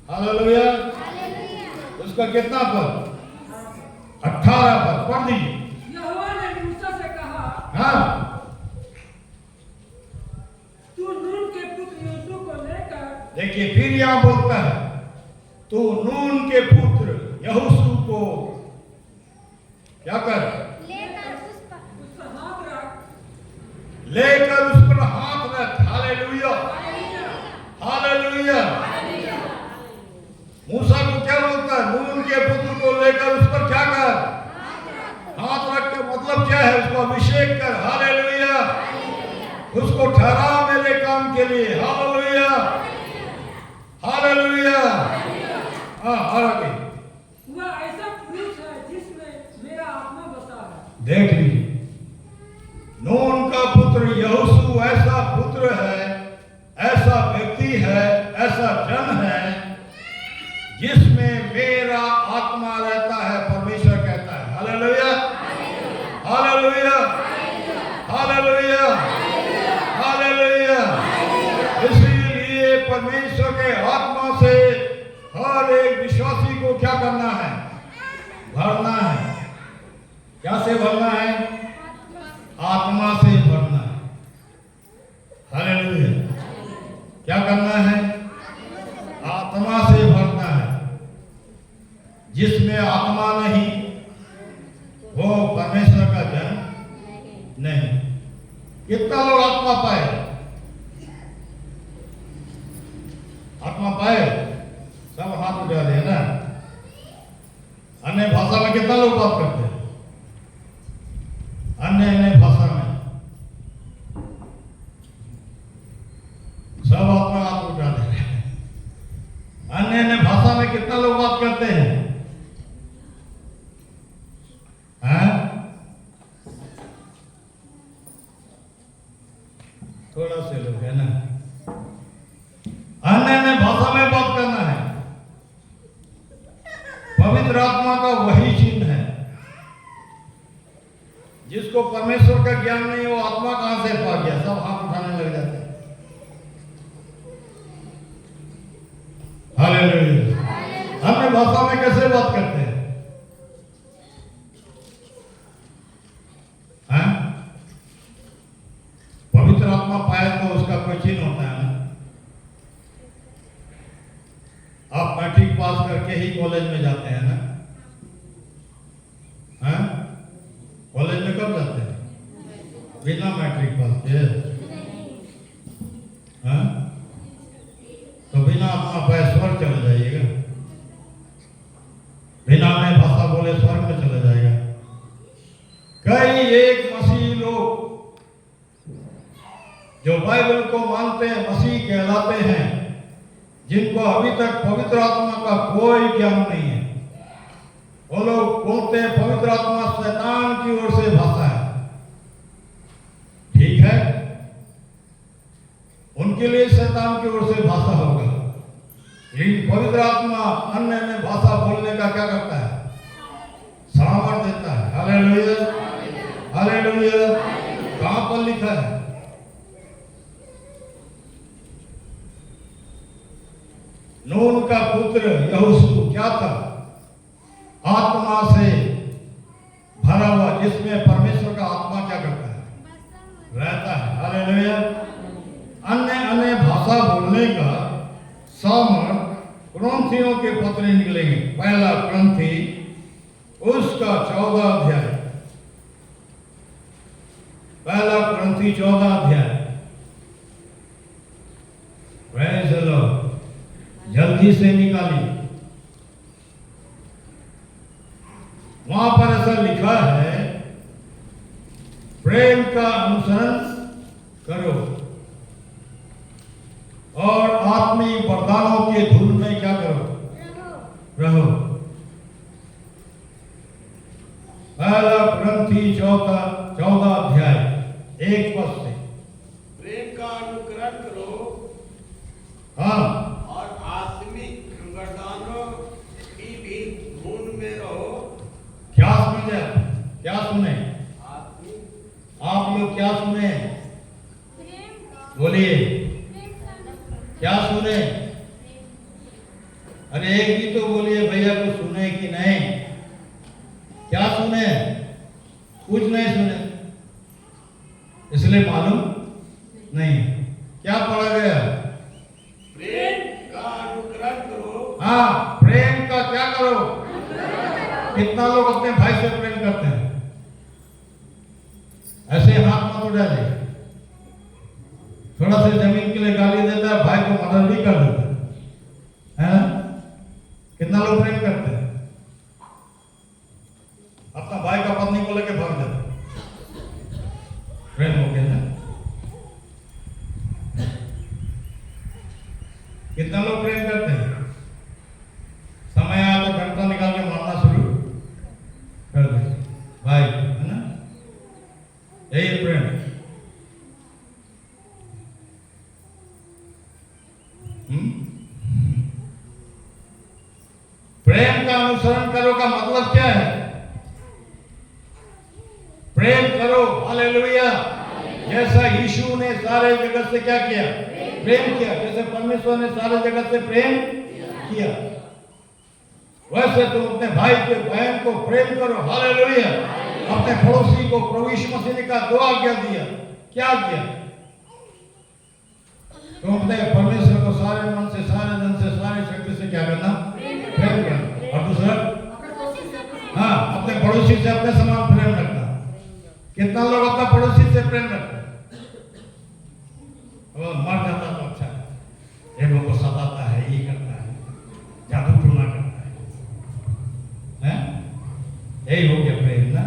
हालेलुया। उसका कितना पद? 18 पद पढ़ दीजिए। यहोवा ने मूसा से कहा, हाँ, तू नून के पुत्र यूसुफ को लेकर, देखिए फिर यहां बोलता है, तू नून के पुत्र यहोशू को क्या कर? लेकर उस पर हाथ रख। हालेलुया। हालेलुया। मूसा को क्या बोलता है? नून के पुत्र को लेकर उस पर क्या कर? हाथ रख के मतलब क्या है? उसको अभिषेक कर। हालेलुया। उसको ठहरा मेरे काम के लिए। हालेलुया। हालेलुया। हाँ, और आगे वह ऐसा पुरुष है जिसमें मेरा आत्मा बसा है। देख लीजिए, नून का पुत्र यहोशू ऐसा पुत्र है, ऐसा व्यक्ति है, ऐसा जन है जिसमें मेरा आत्मा रहता है। परमेश्वर कहता है। हालेलुया। हालेलुया। हालेलुया। हालेलुया। इसीलिए परमेश्वर के आत्मा से हर एक विश्वासी को क्या करना है? भरना है। क्या से भरना है? आत्मा से भरना है। हालेलुया। क्या करना है? आत्मा से भरना है। जिसमें आत्मा नहीं वो परमेश्वर का जन नहीं। कितना लोग आत्मा पाए? आत्मा पाए? सब हाथ उठा रहे हैं ना। अन्य भाषा में कितना लोग बात करते हैं? अन्य भाषा में सब अपना हाथ उठा रहे हैं। अन्य भाषा में कितना लोग बात करते हैं? थोड़ा से लोग है ना। अन्य भाषा में बात करना है। पवित्र आत्मा का वही चिन्ह है। जिसको परमेश्वर का ज्ञान नहीं, वो आत्मा कहां से पा गया? सब हाथ उठाने लग जाते हैं। हालेलुया। अन्य भाषा में कैसे बात करते हैं? पवित्र आत्मा पाए तो उसका कोई चिन्ह होता है ना। आप मैट्रिक पास करके ही कॉलेज में जाते हैं ना। कॉलेज में कब जाते हैं? बिना मैट्रिक पास के। तो बिना आत्मा पाए स्वर्ग चले जाइएगा। बिना में भाषा बोले स्वर्ग में चले जाएगा। कई एक मसीही लोग जो बाइबल को मानते हैं, मसीह कहलाते हैं, जिनको अभी तक पवित्र आत्मा का कोई ज्ञान नहीं है। वो लोग बोलते हैं पवित्र आत्मा शैतान की ओर से भाषा है। ठीक है, उनके लिए शैतान की ओर से भाषा होगा, लेकिन पवित्र आत्मा अन्य अन्य भाषा बोलने का क्या करता है? सामर्थ देता है। हालेलुया। हालेलुया। कहां पर लिखा है? नून का पुत्र यहोशू क्या था? आत्मा से भरा हुआ, जिसमें परमेश्वर का आत्मा क्या करता है? रहता है। हालेलुया। अन्य अन्य भाषा बोलने का सामर्थ कुरिन्थियों के पत्र निकलेंगे। पहला कुरिन्थी उसका 14 अध्याय, पहला कुरिन्थी 14 अध्याय। Praise the Lord. जल्दी से निकालिए। वहां पर ऐसा लिखा है, प्रेम का अनुसरण करो और आत्मीय वरदानों के धुन में क्या करो? रहो। पहला कुरिन्थी 14 अध्याय 1 पद से। प्रेम का अनुकरण करो हाँ, और आत्मिक वरदानों की भी धुन में रहो। क्या समझे? क्या सुने? आत्मिक आप लोग क्या सुने? बोलिए, क्या सुने? अरे एक भी तो बोलिए भैया, कुछ सुने कि नहीं? क्या सुने? कुछ नहीं सुने, इसलिए मालूम नहीं। क्या पढ़ा गया? प्रेम का अनुकरण करो। हाँ, प्रेम का क्या करो? कितना लोग अपने भाई से प्रेम करते हैं? ऐसे हाथ मत उठाइए। थोड़ा सा जमीन के लिए गाली देता है, भाई को मर्डर भी कर देता है ना? कितना लोग प्रेम करते हैं? अपना भाई का पत्नी को लेके भाग जाता है, प्रेम हो गया ना? कितना लोग प्रेम करते हैं? समय आया तो घंटा निकाल के मारना शुरू कर दे भाई, है ना? यही है प्रेम। प्रेम का अनुसरण करो का मतलब क्या है? प्रेम करो। हालेलुया। जैसा यीशु ने सारे जगत से क्या किया? प्रेम किया। जैसे परमेश्वर ने सारे जगत से प्रेम किया, वैसे तुम अपने भाई के बहन को प्रेम करो। हालेलुया। अपने पड़ोसी को प्रभु यीशु मसीह ने का दुआ क्या दिया? क्या किया? तुम अपने परमेश्वर को सारे मन से, सारे धन से, सारे शक्ति से क्या करना? प्रेम करना। और दूसरा, हाँ, अपने पड़ोसी से अपने समान प्रेम रखना। कितना लोग अपना पड़ोसी से प्रेम रखते हैं? वो मर जाता तो अच्छा है, ये लोगों को सताता है, ये करता है, जादू टोना करता है, यही हो गया प्रेम ना?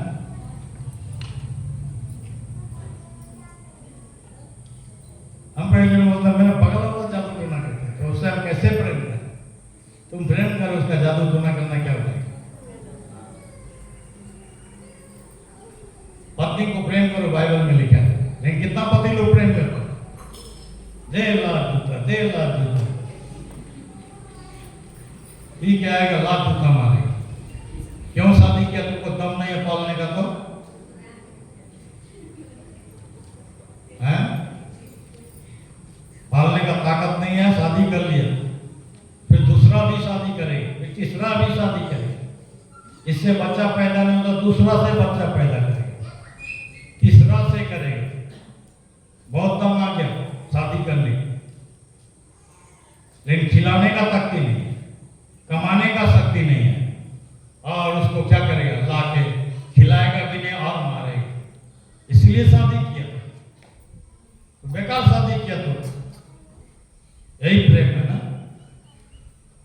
हम प्रेम में मतलब मेरा बगल वाला जादू टोना करता है, तो उससे हम कैसे प्रेम करें? तुम प्रेम करो, उसका जादू टोना करना क्या होता है? पत्नी को प्रेम करो, बाइबल में लिखा है, लेकिन कितना पति लोग प्रेम करते हैं? देर लाख ठीक है, आएगा लाख जूता मारेगा। क्यों शादी किया? तुमको दम नहीं है पालने का तो है? पालने का ताकत नहीं है, शादी कर लिया, फिर दूसरा भी शादी करेगा, फिर तीसरा भी शादी करेगा, इससे बच्चा पैदा नहीं होता, दूसरा से बच्चा पैदा करेगा, तीसरा से करेगा। बहुत दम आ गया शादी करने, लेकिन खिलाने का शक्ति नहीं, कमाने का शक्ति नहीं है, और उसको क्या करेगा? ला के खिलाएगा भी नहीं और मारेगा। इसलिए शादी किया, तो बेकार शादी किया। तो यही प्रेम है ना?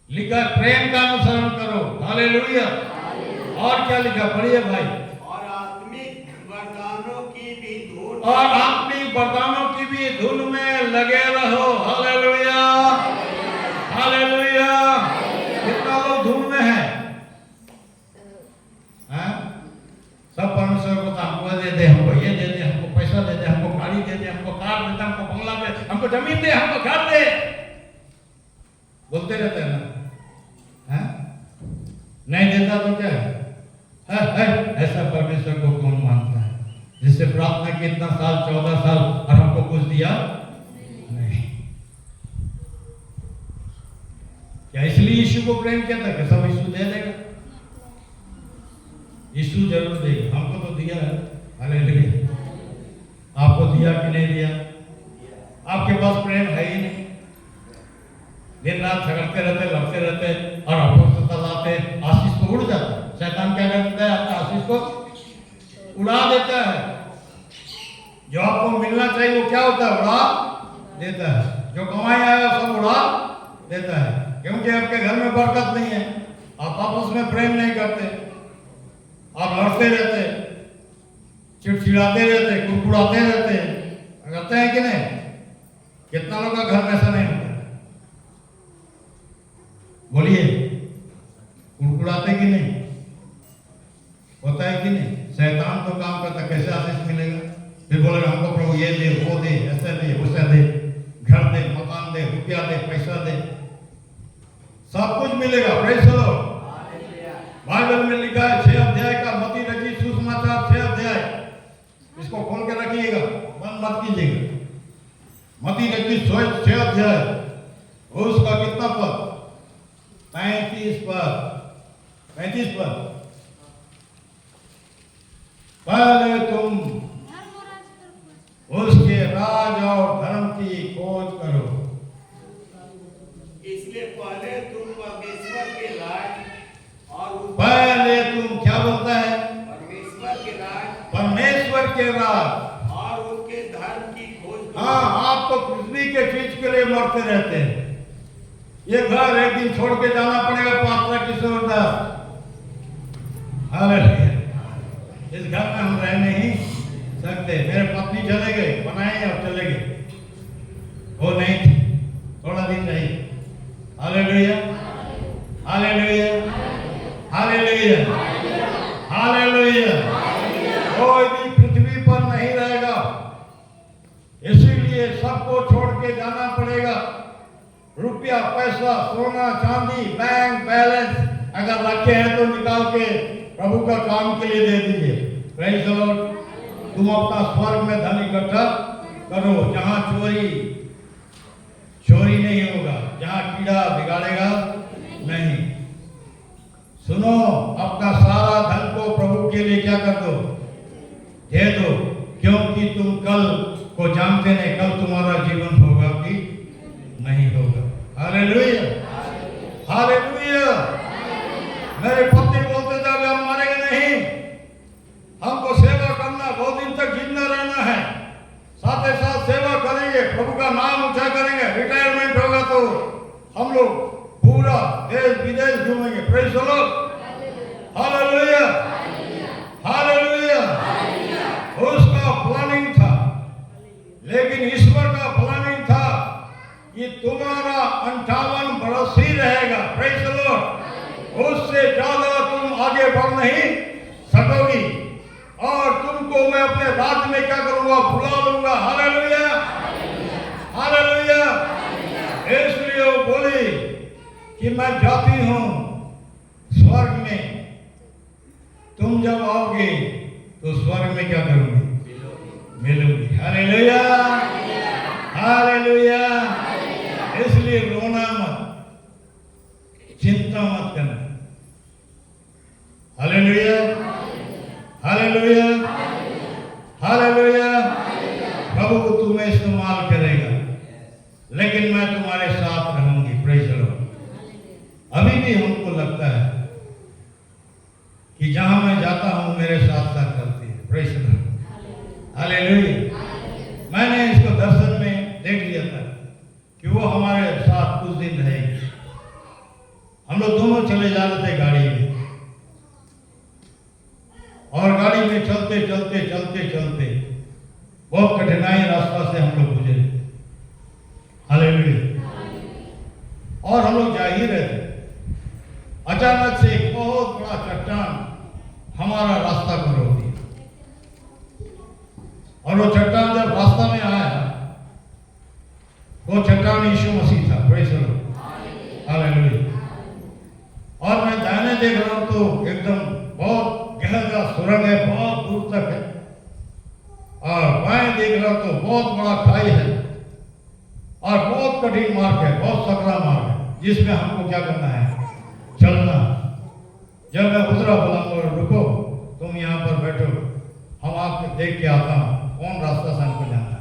लिखा है प्रेम का अनुसरण करो। हालेलुया। और क्या लिखा? पढ़िए भाई। और आत्मिक वरदानों की भी धुन, और आत्मिक वरदानों की भी धुन में लगे रहो। Hallelujah, hallelujah. कितना लोग धुन में है? सब परमेश्वर को हमको दे दे, हमको ये दे दे, हमको पैसा दे दे, हमको गाड़ी दे दे, हमको कार दे दे, हमको बंगला दे, हमको जमीन दे, हमको घर दे, बोलते रहते हैं ना? नहीं देता तो क्या है? ऐसा परमेश्वर को कौन मानता है, जिससे प्रार्थना की इतना साल, 14 साल, और हमको कुछ दिया नहीं? क्या इसलिए यीशु को प्रेम किया था कि सब यीशु दे देगा? यीशु जरूर देगा, हमको तो दिया है। हालेलुया। आपको दिया कि नहीं दिया? आपके पास प्रेम है ही नहीं, दिन रात झगड़ते रहते, लड़ते रहते और अपवित्रता लाते, आशीष तो उड़ जाता है। शैतान क्या करता है? आपका आशीष को उड़ा देता है। जो आपको मिलना चाहिए वो क्या होता है? उड़ा देता है। जो कमाई आया सब उड़ा देता है, क्योंकि आपके घर में बरकत नहीं है, आप आपस में प्रेम नहीं करते, आप लड़ते रहते, चिड़चिड़ाते रहते, कुड़कुड़ाते रहते, करते हैं कि नहीं? कितना लोग का घर में ऐसा नहीं होता? बोलिए, कुड़कुड़ाते कि नहीं? होता है कि नहीं? शैतान तो काम करता, कैसे आशीष मिलेगा? फिर बोलेगा हमको प्रभु ये दे, वो दे, ऐसे दे, वैसे दे, घर दे, मकान दे, रुपया दे, पैसा दे, सब कुछ मिलेगा। Praise the Lord. बाइबल में लिखा है 6 अध्याय का मत्ती रचित सुसमाचार 6 अध्याय, इसको खोल के रखिएगा, बंद मत कीजिएगा। मत्ती रचित 6 अध्याय, उसका कितना पद? 35 पद। पहले तुम उसके राज और धर्म की खोज करो। इसलिए पहले तुम परमेश्वर के राज और पहले तुम क्या बोलता है? परमेश्वर के राज और उनके धर्म की खोज करो। हाँ, आप तो पृथ्वी के चीज के लिए मरते रहते हैं। ये घर एक दिन छोड़ के जाना पड़ेगा, पास्टर किशोर दास। हालेलुया। इस घर में हम रह नहीं सकते। मेरे पत्नी चले गए, बनाए और चले गए, वो नहीं थी, थोड़ा दिन रही। Hallelujah, hallelujah, hallelujah, hallelujah. कोई भी पृथ्वी पर नहीं रहेगा, इसीलिए सबको छोड़ के जाना पड़ेगा। रुपया, पैसा, सोना, चांदी, बैंक बैलेंस अगर रखे हैं तो निकाल के प्रभु का काम के लिए दे दीजिए। Praise the Lord. तुम अपना स्वर्ग में धन इकट्ठा करो, जहां चोरी नहीं होगा, जहां कीड़ा बिगाड़ेगा नहीं। सुनो, अपना सारा धन को प्रभु के लिए क्या कर दो? दे दो, क्योंकि तुम कल को जानते नहीं, कल तुम्हारा जीवन होगा कि नहीं होगा। Hallelujah, hallelujah. मेरे पति बोलते थे अभी हम मरेंगे नहीं, हमको सेवा करना, बहुत दिन तक जिंदा रहना है, साथ ही साथ सेवा करेंगे, प्रभु का नाम ऊंचा करेंगे, रिटायरमेंट होगा तो हम लोग पूरा देश विदेश घूमेंगे। Praise the lord. Hallelujah, hallelujah. उसका प्लानिंग था, लेकिन ईश्वर का प्लानिंग था कि तुम्हारा 58 बरस ही रहेगा। Praise the Lord. उससे ज्यादा तुम आगे बढ़ नहीं सकोगी, और तुमको मैं अपने राज्य में क्या करूंगा? बुला लूंगा। Hallelujah, hallelujah. इसलिए वो बोली कि मैं जाती हूं स्वर्ग में, तुम जब आओगे तो स्वर्ग में क्या करूंगी? मिलूंगी। Hallelujah, hallelujah. इसलिए रोना मत, चिंता मत करना। Hallelujah, hallelujah, hallelujah. प्रभु तुम्हें इस्तेमाल करेगा, लेकिन मैं तुम्हारे साथ रहूंगी। Praise the Lord. अभी भी हमको लगता है कि जहां मैं जाता हूं मेरे साथ साथ चलती है। Praise the lord. हालेलुया। मैंने इसको दर्शन में देख लिया था कि वो हमारे साथ कुछ दिन रहेगी। हम लोग दोनों चले जा रहे थे गाड़ी में, और गाड़ी में चलते चलते चलते चलते बहुत कठिनाई रास्ता से हम लोग गुजरे। हालेलुया। और हम लोग जा ही रहे थे, अचानक से एक बहुत बड़ा चट्टान हमारा रास्ता को रोक दिया, और वो चट्टान जब रास्ता में आया, वो चट्टान यीशु मसीह था। Praise the lord. हालेलुया। और मैं दाहिने देख रहा हूं तो एकदम बहुत गहरा सुरंग है, बहुत दूर तक है, और बाएं देख रहा तो बहुत बड़ा खाई है, और बहुत कठिन मार्ग है, बहुत सकरा मार्ग है। जिसमें हमको क्या करना है, चलना। जब मैं उतरा बोला और रुको, तुम यहाँ पर बैठो, हम आपको देख के आता हूँ कौन रास्ता से हमको जाना है।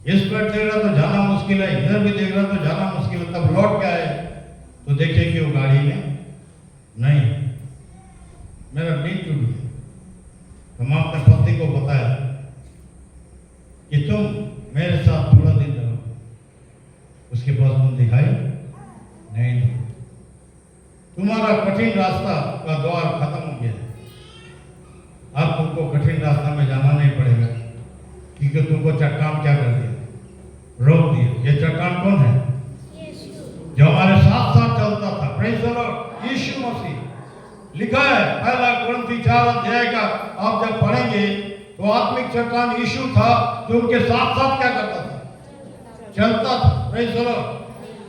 इस पर देख रहा तो जाना मुश्किल है, इधर भी देख रहा तो जाना मुश्किल है। तब लौट के आए तो देखे कि वो गाड़ी में नहीं। मेरा नींद टूट गया। तो मैं अपने पति को बताया कि तुम मेरे साथ थोड़ा दिन रहो, उसके बाद तुम दिखाई नहीं दो। तुम्हारा कठिन रास्ता का द्वार खत्म हो गया है। अब तुमको कठिन रास्ता में जाना नहीं पड़ेगा, क्योंकि तुमको चट्टान क्या कर दिया, रोक दिया। ये चट्टान कौन है? जो हमारे साथ साथ चलता था। प्रेज़ द लॉर्ड, यीशु मसीह। लिखा है पहला कुरिन्थी 4 अध्याय का आप जब पढ़ेंगे तो आत्मिक चट्टान यीशु था, जो उनके साथ साथ क्या करता था, चलता था। प्रेज़ द लॉर्ड,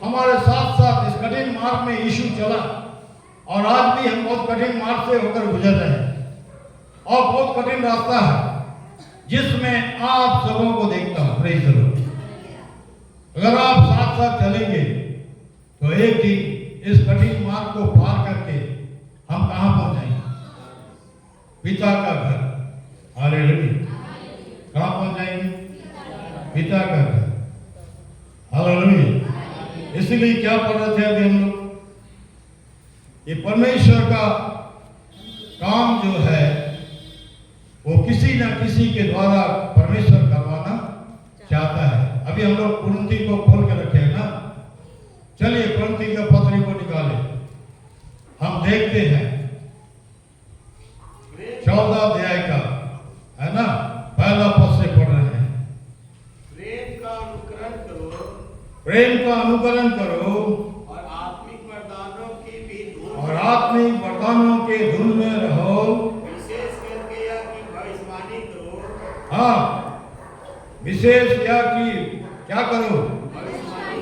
हमारे साथ साथ इस कठिन मार्ग में यीशु चला, और आज भी हम बहुत कठिन मार्ग से होकर गुजर रहे हैं। और बहुत कठिन रास्ता है जिसमें आप सबों को देखता हूं। प्रेज़ द लॉर्ड, अगर आप साथ साथ चलेंगे तो एक दिन इस कठिन मार्ग को पार करके हम कहां पहुंच जाएंगे? पिता का घर। हालेलुया। कहां पहुंच जाएंगे? पिता का घर। हालेलुया। इसलिए क्या पढ़ रहे थे अभी हम लोग? ये परमेश्वर का काम जो है वो किसी न किसी के द्वारा परमेश्वर करवाना चाहता है। अभी हम लोग कुरिन्थी को खोल के रखे हैं ना। चलिए कुरिन्थी के पत्री को निकाले, हम देखते हैं 14 अध्याय का, है ना, पहला पद से पढ़ रहे हैं। प्रेम का अनुकरण करो, प्रेम का अनुकरण करो, और आत्मिक वरदानों की भी धूल, और आत्मिक वरदानों के धुन में रहो। विशेष करके यह कि भविष्यवाणी करो। हाँ, विशेष क्या की क्या करो?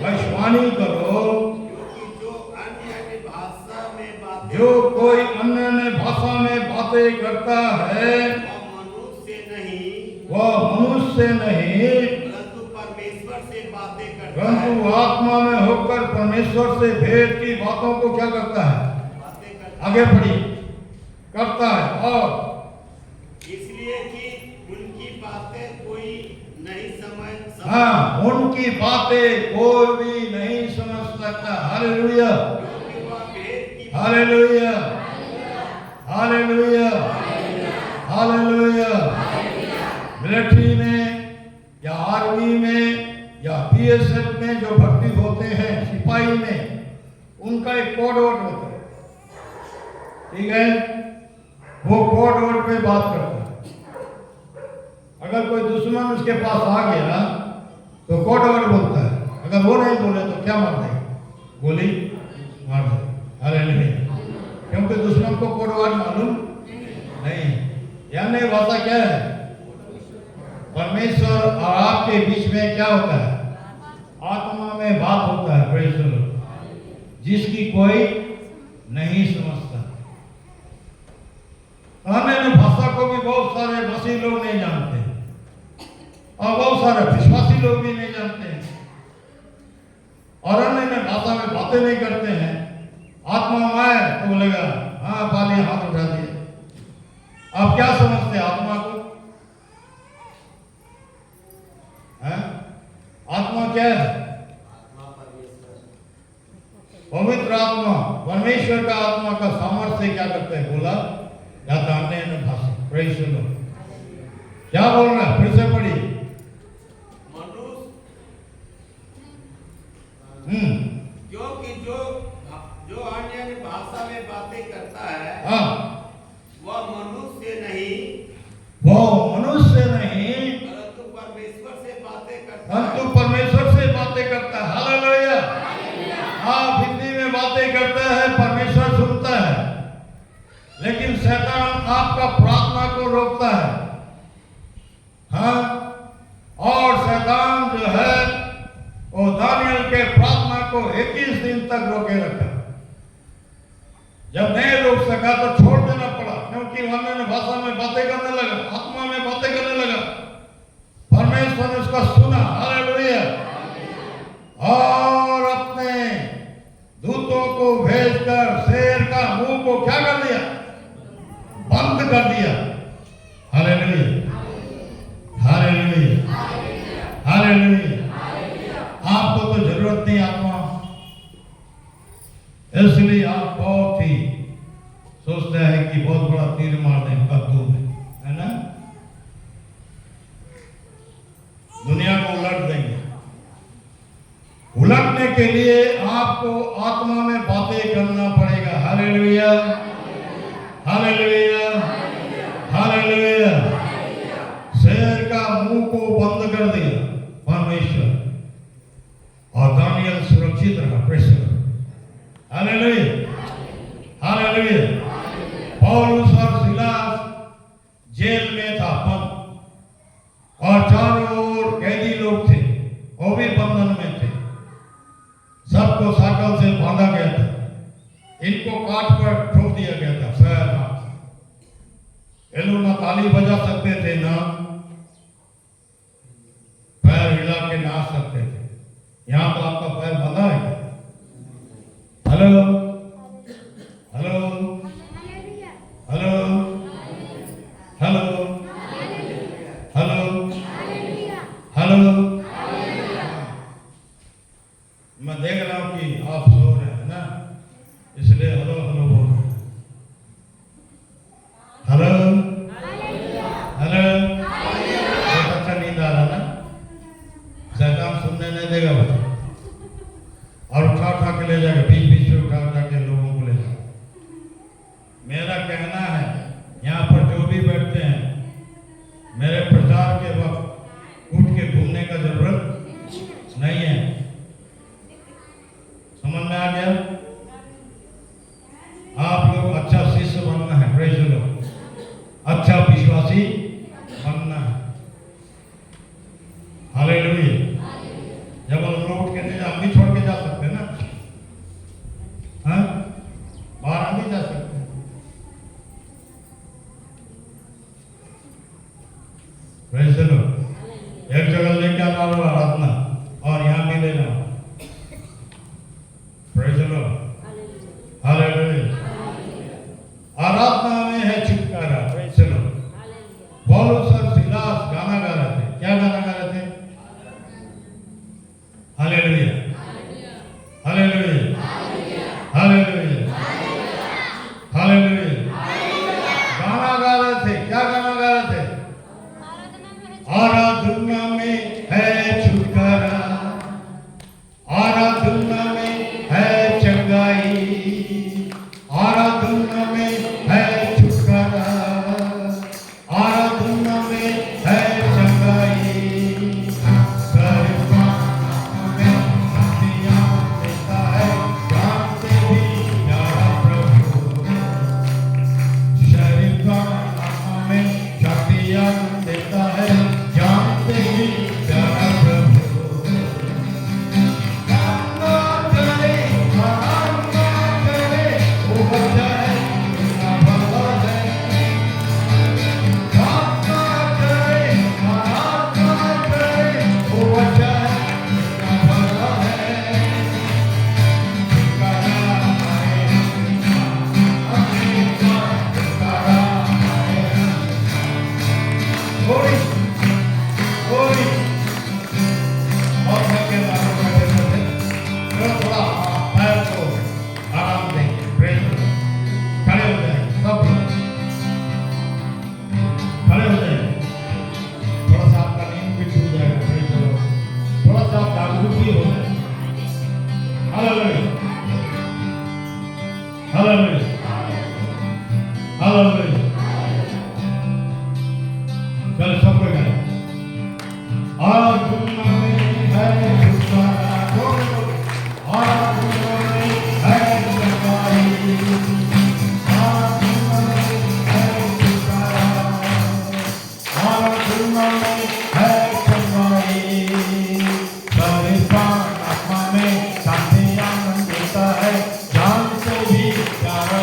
भविष्यवाणी करो। क्योंकि जो अन्य भाषा में बातें, जो कोई अन्य भाषा में बातें करता है वह मनुष्य से नहीं, परंतु परमेश्वर से बातें करता है। परंतु आत्मा में होकर परमेश्वर से भेद की बातों को क्या करता है? बातें करता आगे बढ़ी, करता है। और इसलिए कि उनकी बातें कोई नहीं समझ हाँ, उनकी बातें कोई भी नहीं समझ सकता। हालेलुया, क्योंकि वह भेद की हालेलुया, हालेलुया, हालेलुया। मिलिट्री में या आर्मी में या बीएसएफ में जो भर्ती होते हैं, सिपाही में, उनका एक कोड वर्ड होता है, ठीक है? वो कोड वर्ड पे बात करता है। अगर कोई दुश्मन उसके पास आ गया तो कोड वर्ड बोलता है। अगर वो नहीं बोले तो क्या मार देगा? गोली मार देगा। हालेलुया, क्योंकि दुश्मन को कोड वर्ड मालूम नहीं। यानी भाषा क्या है? परमेश्वर और आपके बीच में क्या होता है? आत्मा में बात होता है। प्रेज़ द लॉर्ड, जिसकी कोई नहीं समझता। अन्य भाषा को भी बहुत सारे मसीह लोग नहीं जानते, और बहुत सारे विश्वासी लोग भी नहीं जानते हैं, और अन्य भाषा में बातें नहीं करते हैं। आत्मा में आए तो बोलेगा हाँ, पाली हाथ उठा दिए। आप क्या समझते हैं आत्मा को? है? आत्मा क्या है? पवित्र आत्मा, परमेश्वर का आत्मा का सामर्थ्य क्या करते हैं? बोला जाता अन्य भाषा। प्रेज़ द लॉर्ड, क्या बोल रहा है? फिर से पढ़िए। क्योंकि जो अन्य भाषा में बातें करता है, हाँ, वह मनुष्य नहीं, वो मनुष्य नहीं, परंतु परमेश्वर से बातें करता परंतु है। परमेश्वर से बातें करता है। हालेलुया। हाँ, हिंदी में बातें करता है, परमेश्वर सुनता है, लेकिन शैतान आपका प्रार्थना को रोकता है। हाँ, और शैतान जो है वो दानियल के प्रार्थना को 21 दिन तक रोके रखा। जब नहीं रोक सका तो छोड़ देना पड़ा, क्योंकि अन्य भाषा में बातें करने लगा, आत्मा में बातें करने लगा। परमेश्वर ने उसका सुना। हालेलुया। और अपने आपको तो जरूरत नहीं आत्मा, इसलिए आप बहुत ही सोचते हैं कि बहुत बड़ा तीर मार दें कद्दू में, है ना, दुनिया को उलट देंगे। उलटने के लिए आपको आत्मा में बातें करना पड़ेगा। Hallelujah, hallelujah, hallelujah. शेर का मुंह को बंद कर दिया परमेश्वर, और दानियल सुरक्षित रहा। Press hallelujah, hallelujah. पौलुस और सिलास जेल में था बंद, और चारों ओर कैदी लोग थे, वो भी बंधन में थे। सबको साकल से बांधा गया था, इनको काट पर ठोक दिया गया था पैर हाथ। ये लोग ना ताली बजा सकते थे, ना पैर हिला के नाच सकते थे। यहाँ तो आपका पैर बंधा है। Hello, hello, hello, hello, hello, hello. मैं देख रहा हूं कि आप सो रहे हैं ना, इसलिए हेलो हेलो बोल रहे हैं। Hello, hello. बहुत अच्छा नींद आ रहा ना, शैतान सुनने नहीं देगा बच्चा, और उठा उठा के ले जाएगा, बीच बीच में उठा उठा के लोगों को ले जाएगा। मेरा कहना है, यहाँ पर जो भी बैठते हैं, मेरे प्रचार के वक्त उठ के घूमने का जरूरत नहीं है। समझ में आ गया? आप लोग अच्छा शिष्य बनना है, प्रेज़ द लॉर्ड, अच्छा विश्वासी बनना है। हालेलुया। जब हम लोग उठ के नहीं, हम भी छोड़ के जा सकते हैं ना, हाँ, बाहर हम भी जा सकते हैं। Praise the Lord. एक जगह लेके आना होगा आराधना, और यहाँ भी लेना। Praise the lord, hallelujah. आराधना में है छुटकारा। Praise the lord. पौलुस और सिलास गाना गा रहे थे। क्या गाना गा रहे थे? Hallelujah, hallelujah, hallelujah, hallelujah. गाना गा रहे थे। क्या गाना गा रहे थे? आराधना में है छुटकारा, आराधना में है चंगाई, आराधना में है छुटकारा, आराधना में है चंगाई। सर्वनाम में शक्तियाँ देता है, जान से भी प्यारा प्रभु। सर्वनाम में शक्तियाँ देता है, जान से भी प्यारा प्रभु। शांति आनंद देता है, जान से भी प्यारा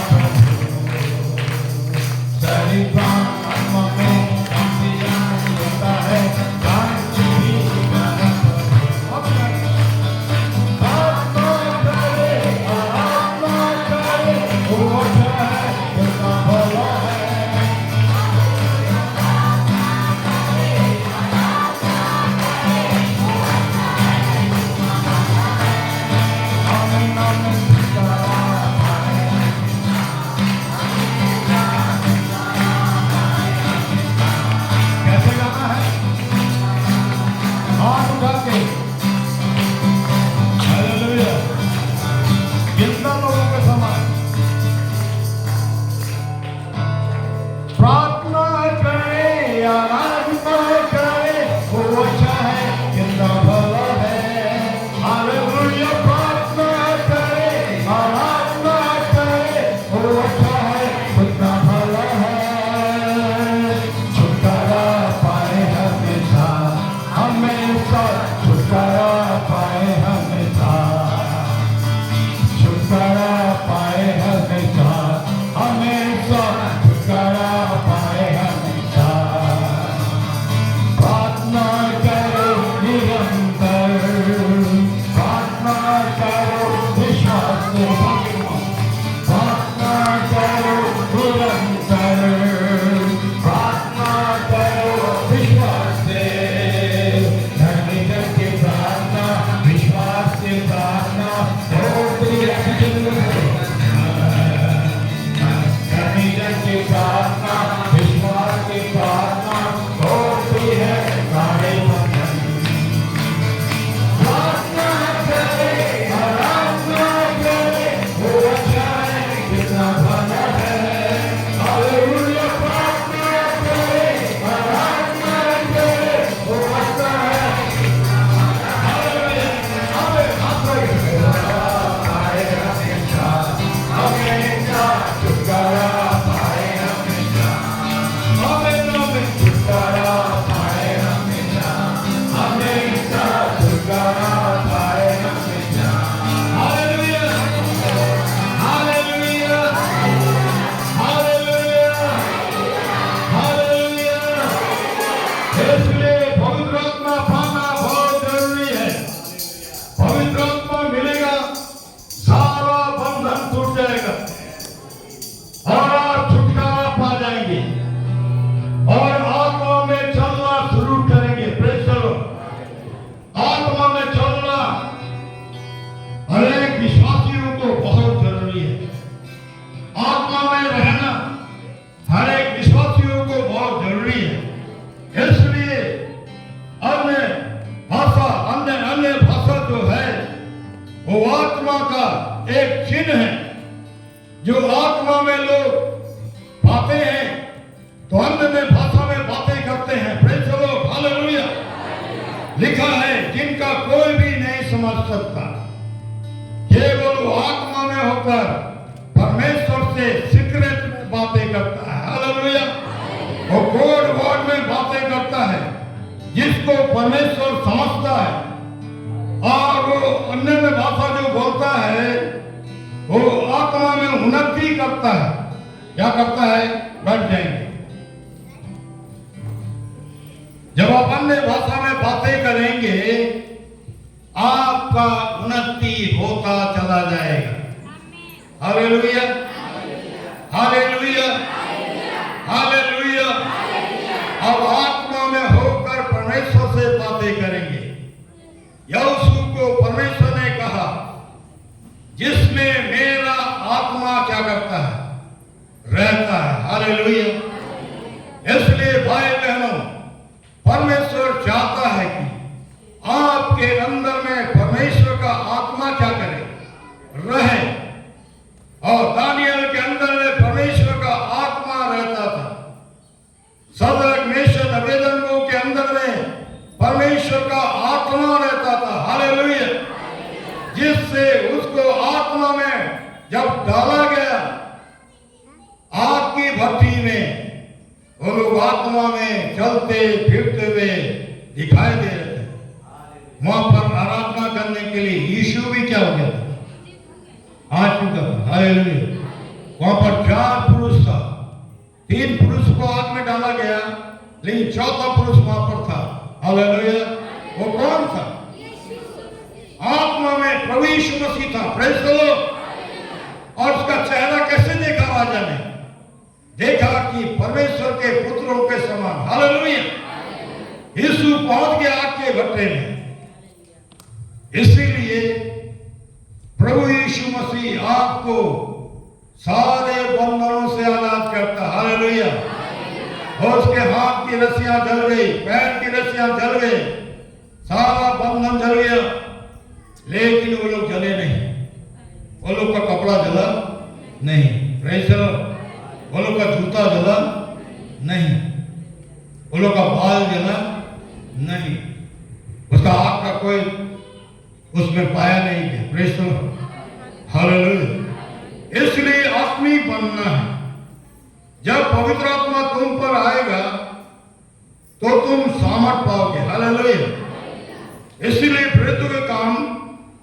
वो आत्मा का एक चिन्ह है। जो आत्मा में लोग बातें हैं तो अन्य भाषा में बातें करते हैं। Praise the lord, hallelujah. लिखा है जिनका कोई भी नहीं समझ सकता, केवल वो आत्मा में होकर परमेश्वर से सीक्रेट में बातें करता है। हालेलुया। वो कोड वर्ड में बातें करता है जिसको परमेश्वर समझता है, और वो अन्य में भाषा जो बोलता है वो आत्मा में उन्नति करता है। क्या करता है? बढ़ जाएंगे। जब आप अन्य भाषा में बातें करेंगे आपका उन्नति होता चला जाएगा। Hallelujah, hallelujah, hallelujah. अब आत्मा में होकर परमेश्वर से बातें करेंगे। यहोशू को परमेश्वर ने कहा जिसमें मेरा आत्मा क्या करता है? रहता है। हालेलुया। इसलिए भाई बहनों, परमेश्वर चाहता है कि आपके अंदर में परमेश्वर का आत्मा क्या करे? रहे। और दानियल के अंदर में परमेश्वर का आत्मा रहता था। सदरक मेशक अबेदनगो के अंदर में परमेश्वर का आत्मा रहता था। हालेलुया। जिससे उसको आत्मा में जब डाला गया आग की भट्टी में, वो लोग आत्मा में चलते फिरते हुए दिखाई दे रहे थे। वहां पर आराधना करने के लिए यीशु भी क्या हो गया था? आ चुका था। हालेलुया। वहां पर 4 पुरुष था। 3 पुरुष को आग में डाला गया, लेकिन 4था पुरुष वहां पर था। हालेलुया। वो कौन था? आत्मा में प्रभु यीशु मसीह था। Praise the Lord. और उसका चेहरा कैसे देखा? राजा ने देखा कि परमेश्वर के पुत्रों के समान। हालेलुया। यीशु पहुंच गया आग के भट्टे में। इसीलिए प्रभु यीशु मसीह आपको सारे बंधनों से आजाद करता। हालेलुया। और उसके हाथ की रस्सियां जल गई, पैर की रस्सियां जल गई, सारा बंधन जल गया। लेकिन वो लोग जले नहीं। वो लोग का कपड़ा जला नहीं। Praise the Lord. वो लोग का जूता जला नहीं। वो लोग का बाल जला नहीं। उसका आग का कोई उसमें पाया नहीं गया। Praise the lord, hallelujah. इसलिए आत्मी बनना है। जब पवित्र आत्मा तुम पर आएगा तो तुम सामर्थ पाओगे। हालेलुया। इसलिए प्रेरितों के काम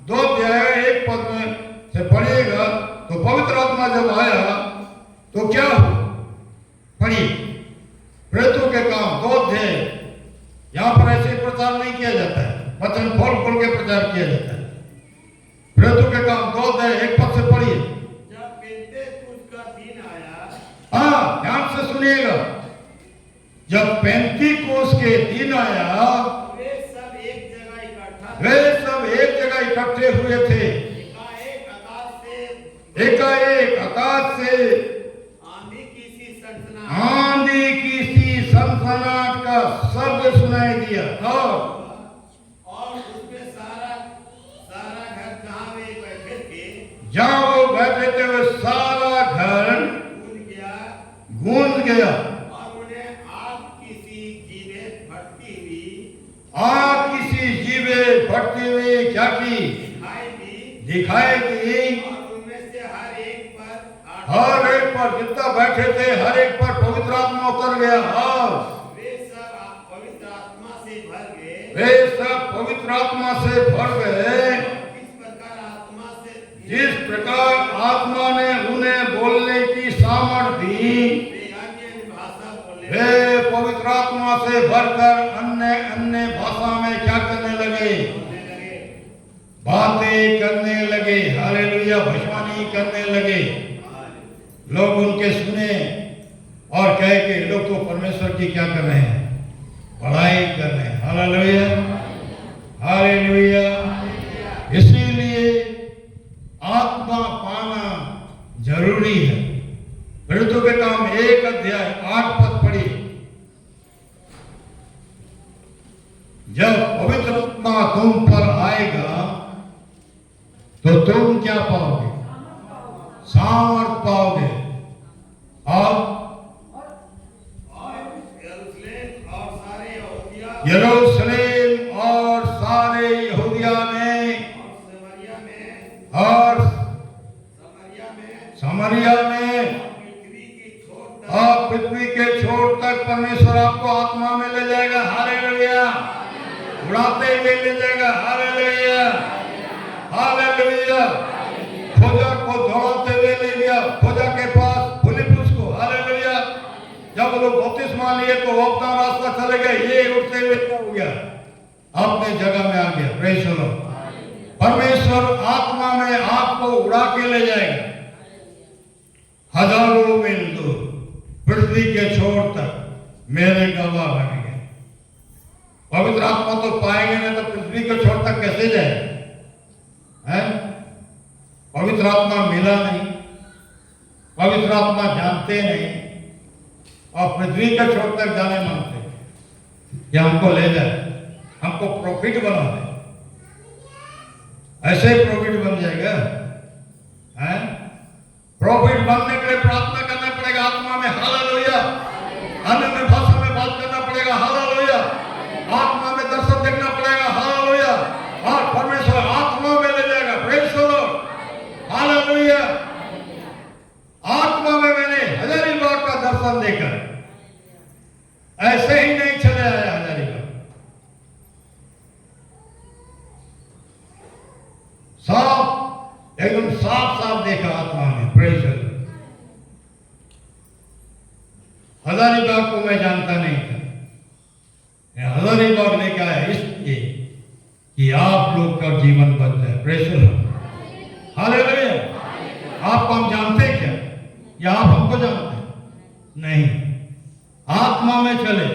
2 अध्याय 1 पद में से पढ़िएगा तो पवित्र आत्मा जब आया तो क्या हो? पढ़िए प्रेरितों के काम 2 अध्याय। यहां पर ऐसे प्रचार नहीं किया जाता है, वचन खोल खोल के प्रचार किया जाता है। प्रेरितों के काम 2 अध्याय 1 पद से पढ़िए। जब पेंतेकुस्त का दिन आया, हाँ, ध्यान से सुनिएगा। जब पेंतीकोस्त के दिन आया वे सब एक जगह इकट्ठा वे सब एक जगह इकट्ठे हुए थे। एकाएक आकाश से आंधी की सी सनसनाहट का शब्द सुनाई दिया, और उसमें सारा घर जहाँ वे बैठे थे, जहाँ वो बैठे थे वो सारा घर गूंज गया। और उन्हें आग की सी जीभें फटती हुई क्या की? दिखाई दी। हर एक पर जितना बैठे थे हर एक पर पवित्र आत्मा उतर गया। और वे सब पवित्र आत्मा से भर गए। जिस प्रकार आत्मा ने उन्हें बोलने की सामर्थ्य दी, वे पवित्र आत्मा से भरकर अन्य अन्य भाषा में क्या करने लगे? बातें करने लगे। हालेलुया। भजवानी करने लगे। लोग उनके सुने और कहे कि लोग तो परमेश्वर की क्या कर रहे हैं? बड़ाई कर रहे हैं। Hallelujah, hallelujah. इसीलिए आत्मा पाना जरूरी है। प्रेरितों के काम 1 अध्याय 8 पद पढ़िए। जब पवित्र आत्मा तुम पर आएगा तो तुम क्या पाओगे? सामर्थ पाओगे। और यरूशलेम और सारे यहूदिया में और समरिया में और पृथ्वी के छोर तक परमेश्वर आपको आत्मा में ले जाएगा। हालेलुया। उड़ाते हुए ले जाएगा। Hallelujah, hallelujah. खोजा को दौड़ाते हुए ले गया खोजा के पास, फिलिप्पुस को। हालेलुया। जब लोग बपतिस्मा लिए तो वो अपना रास्ता चले गए, ये उठते हुए क्या हो गया? अपने जगह में आ गया। Praise the Lord. परमेश्वर आत्मा में आपको उड़ा के ले जाएगा हजारों मील दूर, पृथ्वी के छोर तक मेरे गवाह बनेंगे। पवित्र आत्मा तो पाएंगे नहीं तो पृथ्वी के छोर तक कैसे जाए? हैं? पवित्र आत्मा मिला नहीं, पवित्र आत्मा जानते नहीं और पृथ्वी के छोर तक जाने मांगते कि हमको ले जाए, हमको प्रॉफिट बना दे। ऐसे प्रॉफिट बन जाएगा? हैं? प्रॉफिट बनने के लिए प्रार्थना करना पड़ेगा आत्मा में। हालेलुया। अन्य में भाषा में बात करना पड़ेगा। हालेलुया। आत्मा में दर्शन देखना पड़ेगा। हालेलुया। और परमेश्वर आत्मा में ले जाएगा। Praise the lord. हालेलुया। आत्मा में मैंने हजारीबाग का दर्शन देखा, ऐसे ही नहीं चले आया हजारीबाग। साफ, एकदम साफ साफ देखा आत्मा में। Praise the Lord. हजारीबाग को मैं जानता नहीं था, हजारीबाग लेके आया इसलिए कि आप लोग का जीवन बच जाए। Praise the lord. हालेलुया। आपको हम जानते क्या या आप हमको जानते हैं? नहीं। आत्मा में चले।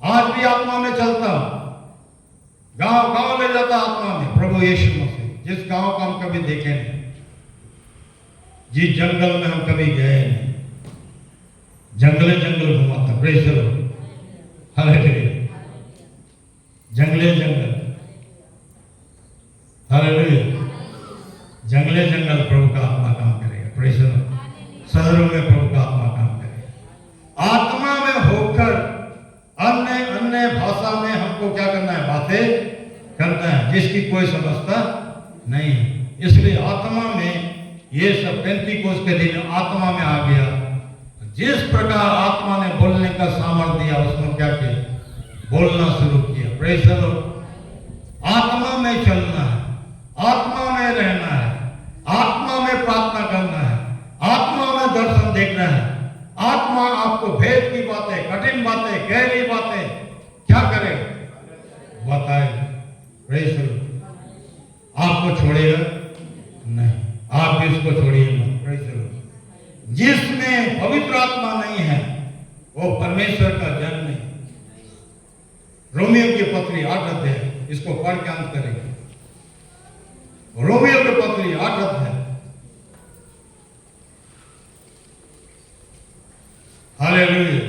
आज भी आत्मा में चलता हूं, गांव गांव ले जाता आत्मा में प्रभु यीशु मसीह। जिस गांव को हम कभी देखे नहीं, जिस जंगल में हम कभी गए नहीं, जंगले जंगल घुमाता। Praise the lord. हालेलुया। जंगले जंगल। हालेलुया। जंगले जंगल प्रभु का आत्मा काम करेगा। Praise the Lord. शहरों में प्रभु का आत्मा काम करेगा। आत्मा में होकर अन्य अन्य भाषा में हमको क्या करना है? बातें करना है, जिसकी कोई समझता नहीं। इसलिए आत्मा में ये सब पेंतीकोस्त के दिन आत्मा में आ गया। जिस प्रकार आत्मा ने बोलने का सामर्थ्य दिया, उसने क्या किया? बोलना शुरू किया। Praise the Lord. आत्मा में चलना है, आत्मा में रहना है, आत्मा में प्रार्थना करना है, आत्मा में दर्शन देखना है। आत्मा आपको भेद की बातें, कठिन बातें, गहरी बातें क्या करे? बताएगा। Praise the Lord. आपको छोड़ेगा नहीं, आप भी उसको छोड़िए मत। Praise the Lord. जिसमें पवित्र आत्मा नहीं है वो परमेश्वर का जन नहीं। रोमियो की पत्री 8 अध्याय, इसको पढ़ के अंत करेंगे। रोमियो की पत्री 8 अध्याय। हालेलुया।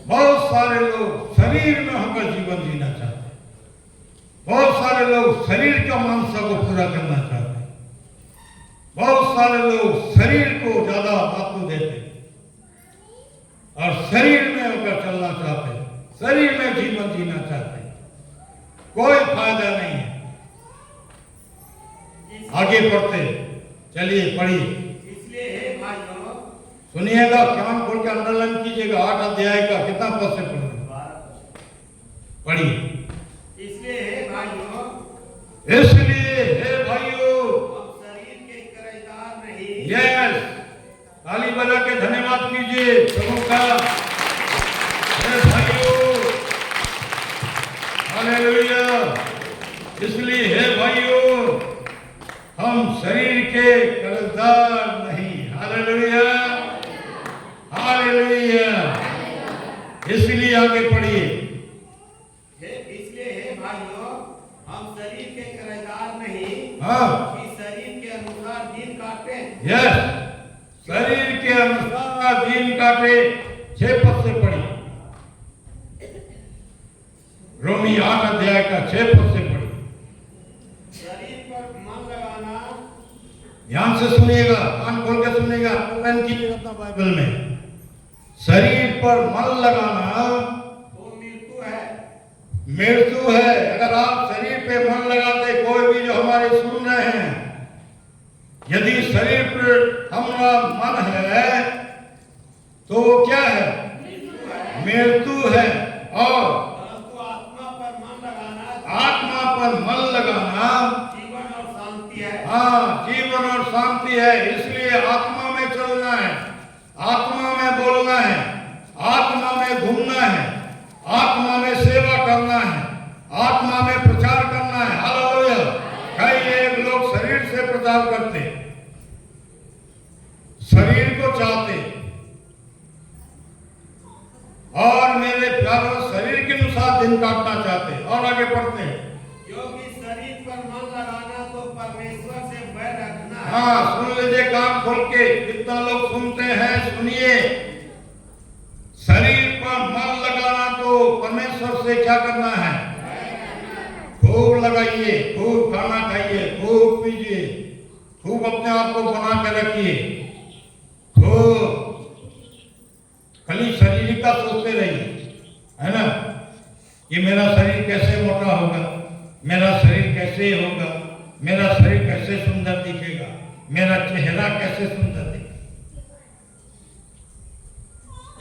बहुत सारे लोग शरीर में होकर जीवन जीना चाहते हैं, बहुत सारे लोग शरीर का मनसा को पूरा करना चाहते हैं, बहुत सारे लोग शरीर को ज्यादा महत्व देते हैं और शरीर में होकर चलना चाहते हैं, शरीर में जीवन जीना चाहते हैं। कोई फायदा नहीं है। आगे पढ़ते चलिए, पढ़िए। इसलिए हे भाइयों, सुनिएगा, कान खोल के अंडरलाइन कीजिएगा। 8 अध्याय का कितना पद से पढ़िए। इसलिए हे भाइयों, इसलिए हे भाइयों, हम शरीर के किराएदार नहीं। यस, ताली बजा के धन्यवाद कीजिए प्रभु का। हे भाइयों, हालेलुया। इसलिए हे भाइयों, हम शरीर के कर्जदार नहीं। Hallelujah, hallelujah. इसलिए आगे पढ़िए। इसलिए हे भाइयों, हम शरीर के किराएदार नहीं, हाँ, कि शरीर के अनुसार दिन काटे। यस, शरीर के अनुसार दिन काटे। 6 पद से पढ़िए। रोमी 8 अध्याय का 6 पद से पढ़िए। शरीर पर मन लगाना ध्यान से सुनिएगा, कान खोल के सुनिएगा, अंडरलाइन कीजिएगा अपना बाइबल में। शरीर पर मन लगाना तो मृत्यु है। मृत्यु है। अगर आप शरीर पे मन लगाते, कोई भी जो हमारे सुन रहे हैं, यदि शरीर पर हमारा मन है तो वो क्या है? मृत्यु है। और परंतु आत्मा पर मन लगाना, आत्मा पर मन लगाना जीवन और शांति है। हाँ, जीवन और शांति है। इसलिए आत्मा में चलना है, आत्मा में बोलना है, आत्मा में घूमना है, आत्मा में सेवा करना है, आत्मा में प्रचार करना है। हालेलुया। कई एक लोग शरीर से प्रचार करते, शरीर को चाहते, और मेरे प्यारों शरीर के अनुसार दिन काटना चाहते और आगे बढ़ते हैं। क्योंकि शरीर पर मन लगाना तो परमेश्वर से बैर रखना है। हाँ, सुन लीजिए कान खोल के, कितना लोग सुनते हैं, सुनिए। शरीर पर मन लगाना तो परमेश्वर से क्या करना है? खूब लगाइए, खूब खाना खाइए, खूब पीजिए, खूब अपने आप को बना के रखिए, खूब खाली शरीर का सोचते रहिए, है ना, कि मेरा शरीर कैसे मोटा होगा, मेरा शरीर कैसे होगा, मेरा शरीर कैसे सुंदर दिखेगा, मेरा चेहरा कैसे सुंदर दिखेगा।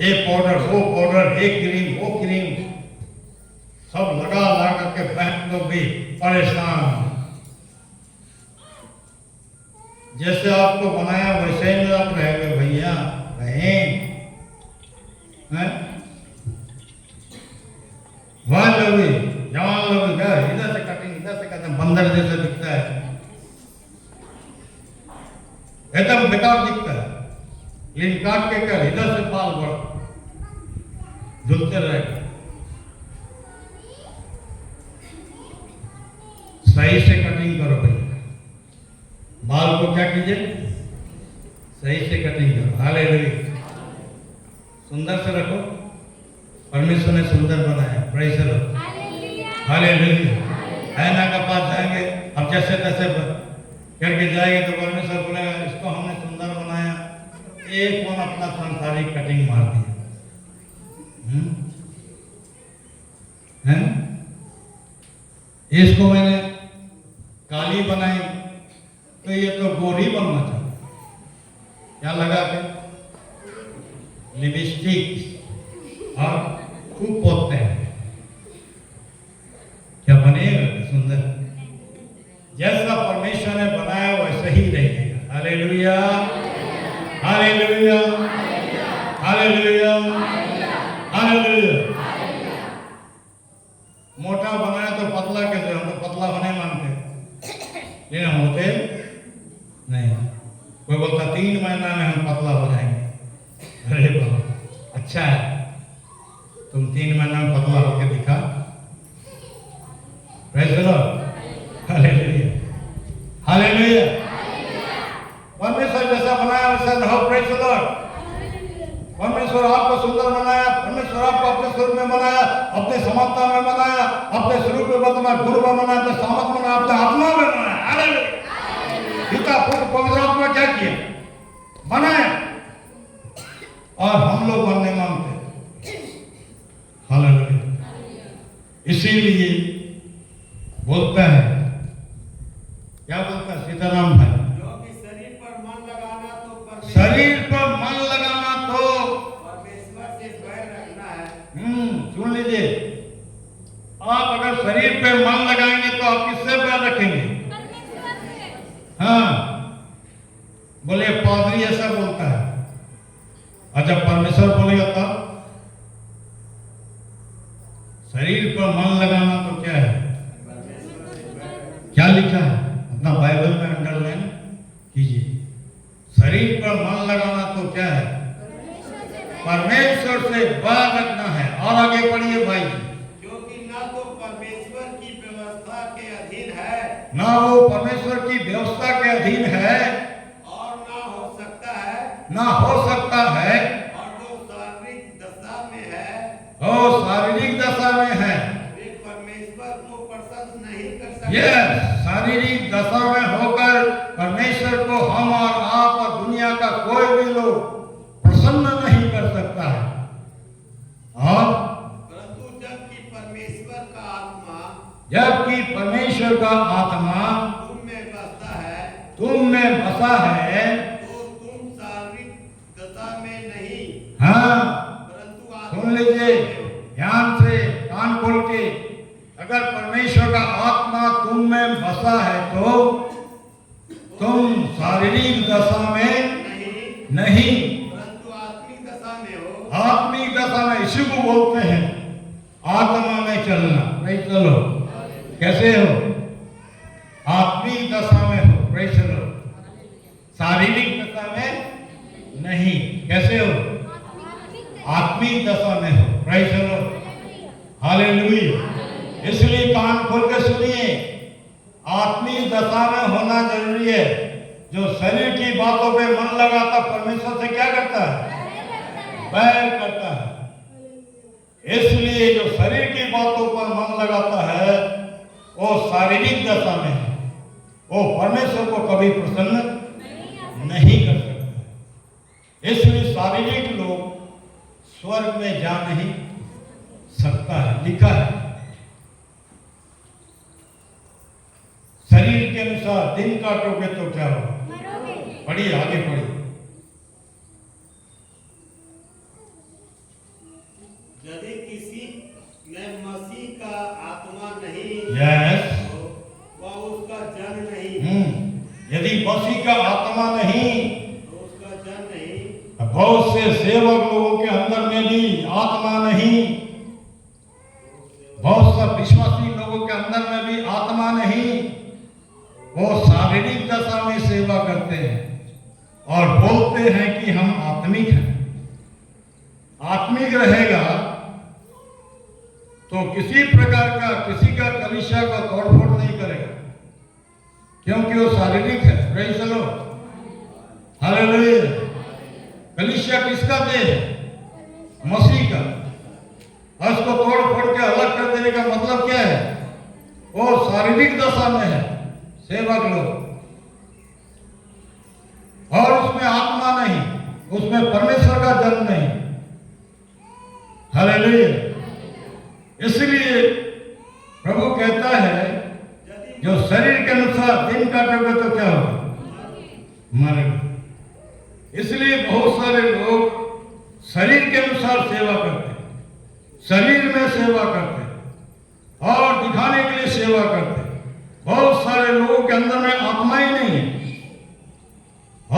ये पाउडर, वो पाउडर, ये क्रीम, वो क्रीम, सब लगा लगा के बहन लोग भी परेशान। जैसे आपको बनाया वैसे ही आप रहेंगे भैया, बहन। वह लोग भी, जवान लोग भी, इधर से कटिंग, इधर से कटिंग, बंदर जैसे दिखता है, एकदम बेकार दिखता है। लेकिन काट के कर, इधर से बाल बढ़ झुलते रहेगा। सही से कटिंग करो भैया, बाल को क्या कीजिए? सही से कटिंग करो। हालेलुया। सुंदर से रखो, परमेश्वर ने सुंदर बनाया। Praise the lord. हालेलुया। ऐना के पास जाएंगे, अब जैसे तैसे करके जाएंगे तो परमेश्वर बोलेगा इसको हमने सुंदर बनाया, एक कौन अपना संसारिक कटिंग मार दिया। इसको मैंने काली बनाई तो ये तो गोरी बनना चाहिए। क्या लगा के? लिपस्टिक और खूब पोतते हैं, क्या बनेगा? सुंदर। जैसा परमेश्वर ने बनाया वैसे ही रहेगा। Hallelujah, hallelujah, hallelujah, hallelujah. मोटा बनाया तो पतला कैसे? हम तो पतला बने मानते, लेकिन हम होते नहीं। कोई बोलता 3 महीना में हम पतला हो जाएंगे। अरे बाबा, अच्छा है, तुम 3 महीना में पतला होकर दिखा। Praise the lord. Hallelujah, hallelujah. परमेश्वर जैसा बनाया वैसा रहो। Praise the Lord. परमेश्वर आपको सुंदर बनाया, परमेश्वर आपको अपने स्वरूप में बनाया, अपने समानता में बनाया, अपने स्वरूप में बनाया, गुरु में बनाया, अपने सामर्थ में बनाया, अपने आत्मा में बनाया। हालेलुया। पिता पुत्र पवित्र आत्मा क्या किया? बनाया। और हम लोग बनने मांगते। हालेलुया। इसीलिए बोलता है, क्या बोलता है सीताराम भाई? शरीर पर मन लगाना तो शरीर पर मन लगाना तो परमेश्वर से बैर रखना है। सुन लीजिए, आप अगर शरीर पे मन लगाएंगे तो आप किससे बैर रखेंगे? हाँ, बोले पादरी ऐसा बोलता है, और जब परमेश्वर बोलेगा तब शरीर पर मन लगाना तो क्या है? क्या लिखा है? अपना बाइबल में अंडरलाइन कीजिए। शरीर पर मन लगाना तो क्या है? परमेश्वर से बैर रखना है। और आगे पढ़िए भाई। क्योंकि ना तो परमेश्वर की व्यवस्था के अधीन है, ना वो परमेश्वर की व्यवस्था के अधीन है, और ना हो सकता है, ना हो सकता है, और जो शारीरिक दशा में है, और शारीरिक दशा में है। वे परमेश्वर को प्रसन्न नहीं कर सकते। यस, शारीरिक दशा में होकर परमेश्वर को हम और आप और दुनिया का कोई भी लोग प्रसन्न नहीं कर सकता है। और परंतु जबकि परमेश्वर का आत्मा जबकि परमेश्वर का आत्मा तुम में बसता है, तुम में बसा है, तो तुम शारीरिक दशा में नहीं, हाँ परंतु सुन लीजिए ध्यान से, कान खोल के, अगर परमेश्वर का आत्मा तुम में बसा है तो तुम शारीरिक दशा में नहीं, परंतु आत्मिक दशा में हो। आत्मिक दशा में, इसी को बोलते हैं आत्मा में चलना। नहीं चलो, कैसे हो? आत्मिक दशा में हो, नहीं चलो, शारीरिक दशा में नहीं। कैसे हो? आत्मिक दशा में हो, नहीं चलो। हालेलुया। इसलिए कान खोल के सुनिए, आत्मिक दशा में होना जरूरी है। जो शरीर की बातों पे मन लगाता परमेश्वर से क्या करता है? बैर करता है। इसलिए जो शरीर की बातों पर मन लगाता है वो शारीरिक दशा में है, वो परमेश्वर को कभी प्रसन्न नहीं कर सकता। इसलिए शारीरिक लोग स्वर्ग में जा नहीं सकता है। लिखा है शरीर के अनुसार दिन काटोगे तो क्या होगा? पढ़िए, आगे पढ़िए। यदि किसी में मसीह का आत्मा नहीं यस, हो, वह उसका जन नहीं, यदि मसीह का आत्मा नहीं, तो उसका जन नहीं। बहुत से सेवक लोगों के अंदर में भी आत्मा नहीं, बहुत सा विश्वासी लोगों के अंदर में भी आत्मा नहीं, वो शारीरिक दशा में सेवा करते हैं और बोलते हैं कि हम आत्मिक हैं। आत्मिक रहेगा तो किसी प्रकार का, किसी का कलीसिया का तोड़फोड़ नहीं करेगा, क्योंकि वो शारीरिक है। Praise the lord, hallelujah. कलीसिया किसका देह है? मसीह का। और उसको तोड़ फोड़ के अलग कर देने का मतलब क्या है? वो शारीरिक दशा में है सेवक लोग, और उसमें आत्मा नहीं, उसमें परमेश्वर का जन्म नहीं। हालेलुया। इसलिए प्रभु कहता है जो शरीर के अनुसार दिन काटोगे तो क्या होगा? मरोगे। इसलिए बहुत सारे लोग शरीर के अनुसार सेवा करते हैं, शरीर में सेवा करते हैं और दिखाने के लिए सेवा करते हैं। बहुत सारे लोगों के अंदर में आत्मा ही नहीं है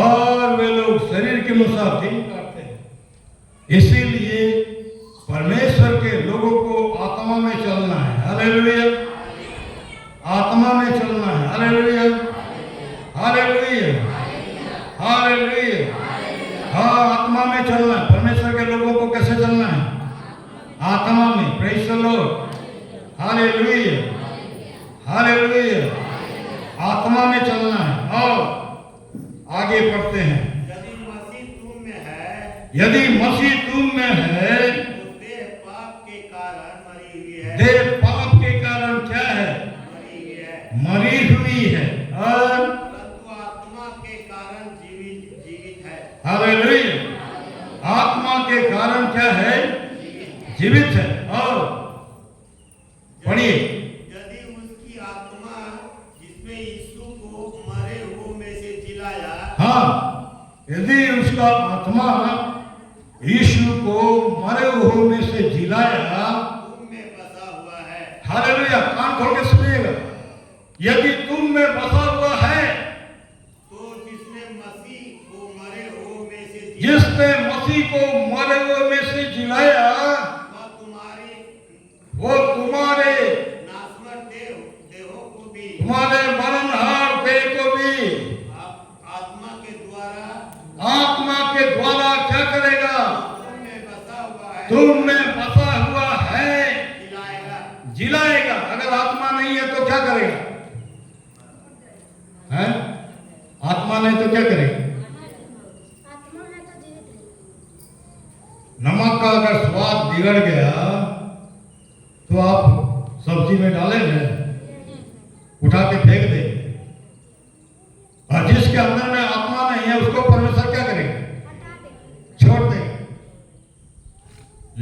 और वे लोग शरीर के अनुसार दिन काटते हैं। इसीलिए परमेश्वर के लोगों को आत्मा में चलना है। हालेलुया। आत्मा में चलना है। Hallelujah, hallelujah, hallelujah. हाँ, आत्मा में चलना है। परमेश्वर के लोगों को कैसे चलना है? आत्मा में। Praise the lord, hallelujah, hallelujah. आत्मा में चलना है। और आगे पढ़ते हैं, यदि मसीह तुम में है, यदि मसीह तुम में है तो देह पाप के कारण मरी हुई है। देह पाप के कारण क्या है? मरी हुई है, मरी हुई है, और परंतु आत्मा के कारण जीवित है। हालेलुया। आत्मा के कारण क्या है? जीवित है। और पढ़िए, यदि उसकी आत्मा जिसमें यीशु को मरे हुओं में से जिलाया, हाँ, यदि उसका आत्मा यीशु को मरे हुओं में से जिलाया, तुम में बसा हुआ है। हालेलुया। कान खोल के सुनिएगा, यदि तुम में बसा हुआ है, तो जिसने मसीह को मरे हुओं में से जिसने मसीह को मरे हुए में से जिलाया, वो तुम्हारे नासमर देहों को भी, तुम्हारे मरणहार देह को भी आत्मा के द्वारा क्या करेगा? तुम में बसा हुआ है, तुम में बसा हुआ है, जिलाएगा। जिलाएगा। अगर आत्मा नहीं है तो क्या करेगा? है? आत्मा नहीं तो क्या करेगा? नमक का अगर स्वाद बिगड़ गया तो आप सब्जी में डालेंगे, उठा के फेंक देंगे,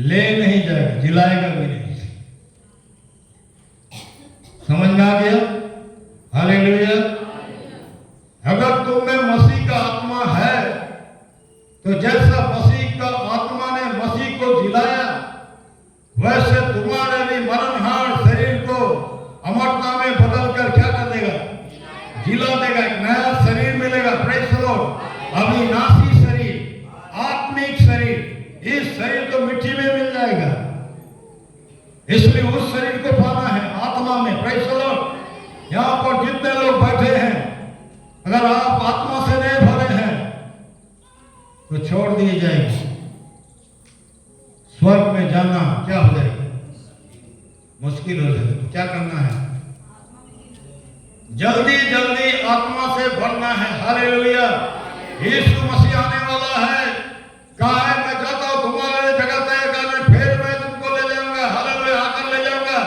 ले नहीं जाएगा, जिलाएगा भी नहीं। समझ में आ गया? हालेलुया। अगर तुम में मसीह का आत्मा है तो जैसा मसीह का आत्मा ने मसीह को जिलाया, वैसे तुम्हारे भी मरणहार शरीर को अमरता में बदल कर क्या कर देगा? जिला देगा। एक नया शरीर मिलेगा। Praise the Lord. अविनाशी शरीर, आत्मिक शरीर। इस शरीर को मिट्टी में मिल जाएगा, इसलिए उस शरीर को पाना है आत्मा में। Praise the Lord. यहाँ पर जितने लोग बैठे हैं, अगर आप आत्मा से नहीं भरे हैं तो छोड़ दिए जाएंगे। स्वर्ग में जाना क्या हो जाएगा? मुश्किल हो जाएगा। तो क्या करना है? जल्दी जल्दी आत्मा से भरना है। हालेलुया। यीशु मसीह आने वाला है। कहा है, मैं जाता हूं तुम्हारे लिए जगह तैयार करने, फिर मैं तुमको ले जाऊंगा। हालेलुया। आकर ले जाऊंगा,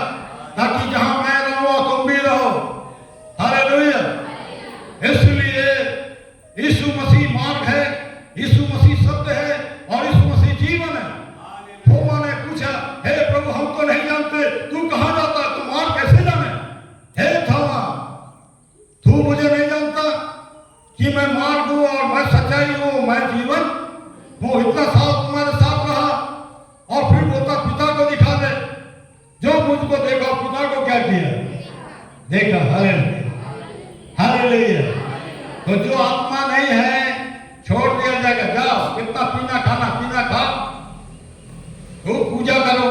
ताकि जहां मैं रहूं तुम भी रहो। हालेलुया। इसलिए यीशु मसीह मार्ग है, यीशु मसीह सत्य है और यीशु मसीह जीवन है। थोमा ने पूछा, हे प्रभु, हम तो नहीं जानते तू कहां जाता, तू मार्ग कैसे जाने? हे थोमा, तू मुझे नहीं जानता कि मैं मार्ग हूं और मैं सच्चाई हूं, मैं जीवन हूं। इतना साल तुम्हारे साथ रहा और फिर बोलता पिता को दिखा दे। जो मुझको देखा पिता को क्या किया? देखा। हालेलुया। हालेलुया। तो जो आत्मा नहीं है छोड़ दिया जाएगा। जाओ, कितना पीना खाना, पीना खाओ, खूब पूजा करो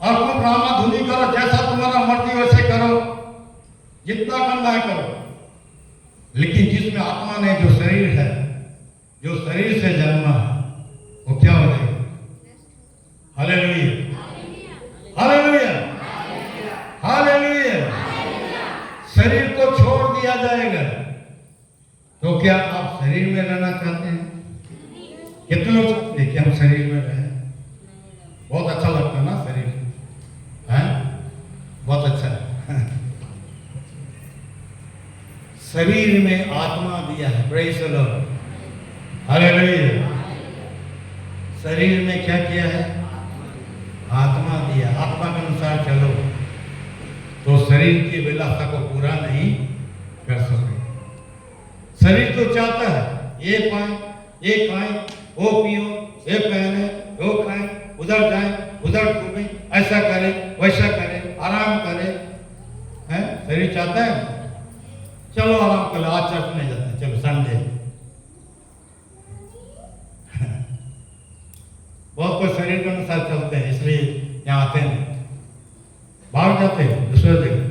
और खूब रामाधुनी करो, जैसा तुम्हारा मर्जी वैसे करो, जितना करना है करो। लेकिन जिसमें आत्मा ने, जो शरीर है, जो शरीर से जन्मा है, वो क्या हो जाएगा? हालेलुया। हालेलुया। हालेलुया। शरीर को छोड़ दिया जाएगा। तो क्या आप शरीर में रहना चाहते हैं? कितने लोग चाहते हैं कि हम शरीर में रहें? बहुत अच्छा लगता है ना शरीर है? बहुत अच्छा है। शरीर में आत्मा दिया है। Praise the lord. हालेलुया। शरीर में क्या किया है? आत्मा दिया। आत्मा के अनुसार चलो तो शरीर की विलासता को पूरा नहीं कर सके। शरीर तो चाहता है ये पाए, ये खाएं, वो पियो, ये पहने, वो खाएं, उधर जाएं, उधर घूमें, ऐसा करें, वैसा करें, आराम करें। हैं? शरीर चाहता है चलो आराम कर लो, आज चर्च नहीं जाते, चलो संडे। बहुत कोई शरीर के अनुसार चलते हैं, इसलिए यहाँ आते हैं, बाहर जाते हैं दूसरे जगह।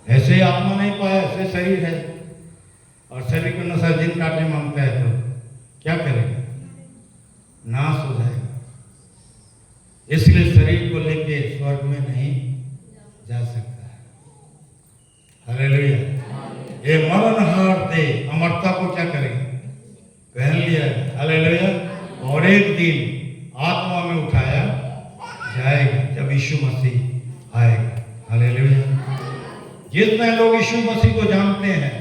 ऐसे ही आत्मा नहीं पाया, ऐसे शरीर है और शरीर के अनुसार दिन काटने मांगता है तो क्या करेगा? नाश हो जाएगा। इसलिए शरीर को लेके स्वर्ग में नहीं जा सकता है। हालेलुया। ये मरणहार देह अमरता को क्या करेगा? पहन लिया है। हालेलुया। और एक दिन आत्मा में उठाया जाएगा जब यीशु मसीह आएगा। हालेलुया। जितने लोग यीशु मसीह को जानते हैं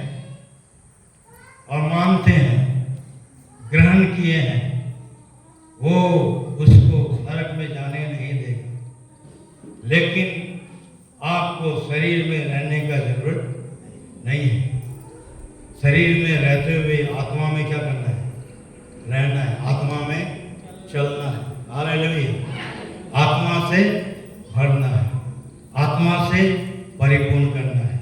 और मानते हैं, ग्रहण किए हैं, वो उसको नरक में जाने नहीं देगा। लेकिन आपको शरीर में रहने का जरूरत नहीं है। शरीर में रहते हुए आत्मा में क्या करना है? रहना है। आत्मा में चलना है। हालेलुया। आत्मा से भरना है, आत्मा से परिपूर्ण करना है।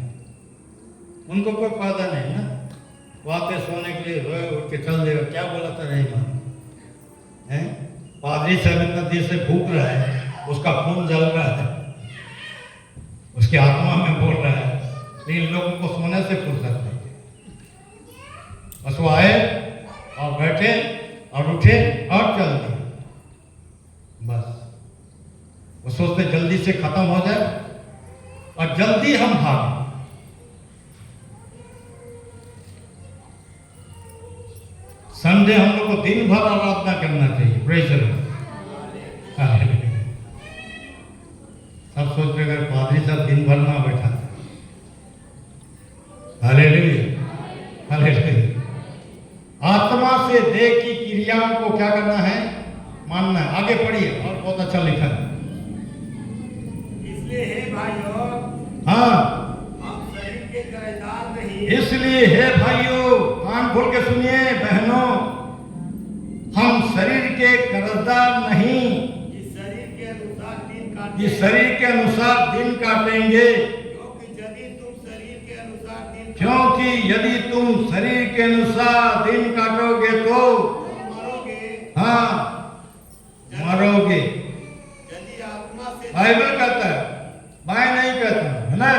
उनको कोई फायदा नहीं ना, वो आते सोने के लिए रोए उठ के चल देगा, क्या बोला था रही मान है? पादरी साहब इतना देर से भूख रहा है, उसका खून जल रहा है, उसकी आत्मा में बोल रहा है, लेकिन लोगों को सोने से फुर्सत नहीं। बस वो आए और बैठे और उठे और चल दिए। बस वो सोचते जल्दी से खत्म हो जाए और जल्दी हम भागें। संडे हम लोग को दिन भर आराधना करना चाहिए। Praise the Lord. सब सोच रहे अगर पादरी साहब दिन भर ना बैठा। हालेलुया। हालेलुया। आत्मा से देह की क्रिया क्रियाओं को क्या करना है? मानना है। आगे पढ़िए, और बहुत अच्छा लिखा है। इसलिए हे भाइयों, हाँ, हम शरीर के कर्जदार नहीं, इसलिए हे भाइयों, कान खोल के सुनिए बहनों, हम शरीर के कर्जदार नहीं इस शरीर के अनुसार दिन काटें, कि शरीर के अनुसार दिन काटेंगे, क्योंकि यदि तुम शरीर के अनुसार दिन काटोगे तो मरोगे। हाँ, मरोगे। यदि आत्मा से बाइबल कहता है, मैं नहीं कहता, है ना?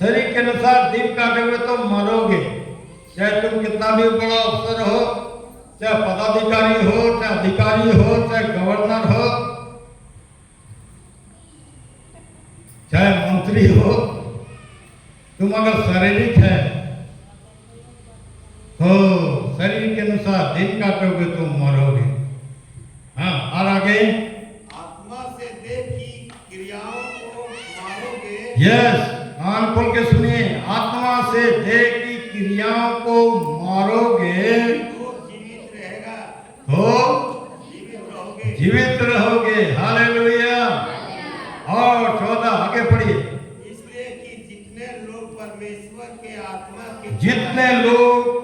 शरीर के अनुसार दिन काटोगे तो मरोगे। चाहे तुम कितना भी बड़ा अफसर हो, चाहे पदाधिकारी हो, चाहे अधिकारी हो, चाहे गवर्नर हो, चाहे मंत्री हो, तुम अगर शारीरिक है तो शरीर के अनुसार दिन काटोगे तो मरोगे। हाँ, और आगे, आत्मा से देह की क्रियाओं को मारोगे। यस, कान खोल के सुनिए, आत्मा से देह की क्रियाओं को मारोगे तो जीवित रहेगा, तो जीवित रहोगे। जीवित रहोगे। हालेलुया। और 14 आगे पढ़िए। इसलिए कि जितने लोग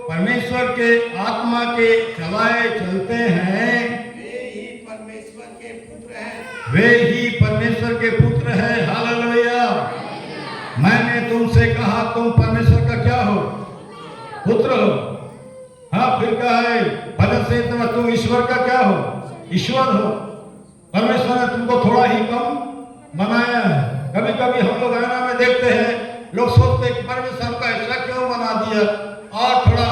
परमेश्वर के आत्मा के चलाए चलते हैं, वे ही परमेश्वर के पुत्र हैं। वे ही परमेश्वर के पुत्र हैं। हालेलुया। मैंने तुमसे कहा तुम परमेश्वर का क्या हो? पुत्र हो। हाँ, फिर कहा है भजन से तुम ईश्वर का क्या हो? ईश्वर हो। परमेश्वर ने तुमको थोड़ा ही कम बनाया है। कभी कभी हम लोग आईना में देखते हैं, लोग सोचते हैं कि परमेश्वर का ऐसा क्यों बना दिया, और थोड़ा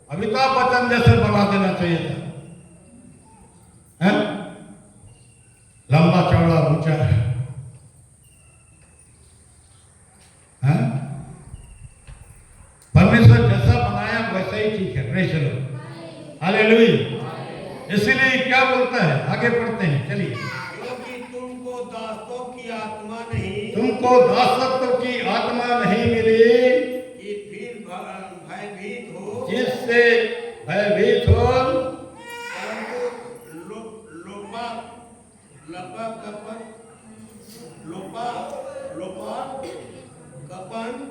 अमिताभ बच्चन जैसे बना देना चाहिए था, है? लंबा चौड़ा ऊंचा, है? परमेश्वर जैसा बनाया वैसा ही ठीक है। Praise the lord. हालेलुया। इसीलिए क्या बोलता है, आगे पढ़ते हैं, चलिए। क्योंकि तुमको दासत्व की आत्मा नहीं, तुमको दासत्व की आत्मा नहीं मिली कि फिर भयभीत हो, जिससे भयभीत हो, परंतु लोपा लपा कपन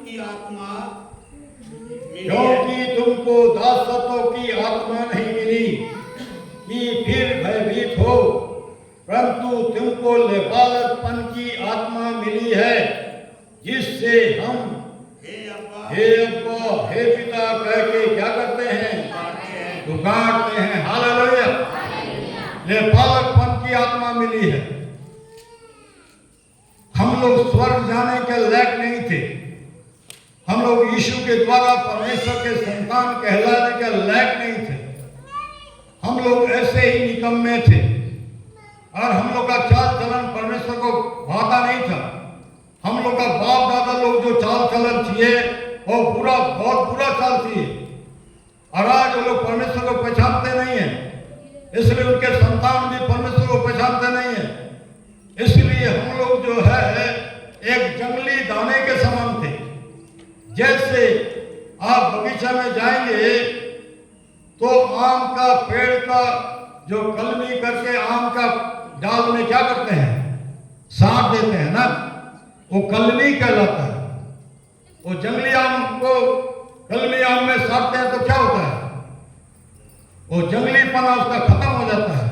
की आत्मा मिली है। क्योंकि तुमको दासत्व की आत्मा नहीं मिली कि फिर भयभीत हो, परंतु तुमको लेबालकपन की आत्मा मिली है, जिससे हम हे अब्बा, हे पिता कह के क्या करते हैं? पुकारते हैं। हालेलुया। लेबालकपन की आत्मा मिली है। हम लोग स्वर्ग जाने के लायक नहीं थे। हम लोग यीशु के द्वारा परमेश्वर के संतान कहलाने के लायक नहीं थे। हम लोग ऐसे ही निकम्मे थे, और हम लोग का चाल चलन परमेश्वर को भाता नहीं था। हम लोग का बाप दादा लोग जो चाल चलन किए वो बहुत बुरा चाल किए, और आज वो लोग परमेश्वर को पहचानते नहीं है, इसलिए उनके संतान भी परमेश्वर को पहचानते नहीं है। इसलिए हम लोग जो है एक जंगली दाने के समान थे। जैसे आप बगीचा में जाएंगे तो आम का पेड़ का जो कलमी करके आम का डाल में क्या करते हैं? साट देते हैं ना, वो कलमी कहलाता है। वो जंगली आम को कलमी आम में साटते हैं तो क्या होता है? वो जंगलीपना उसका खत्म हो जाता है,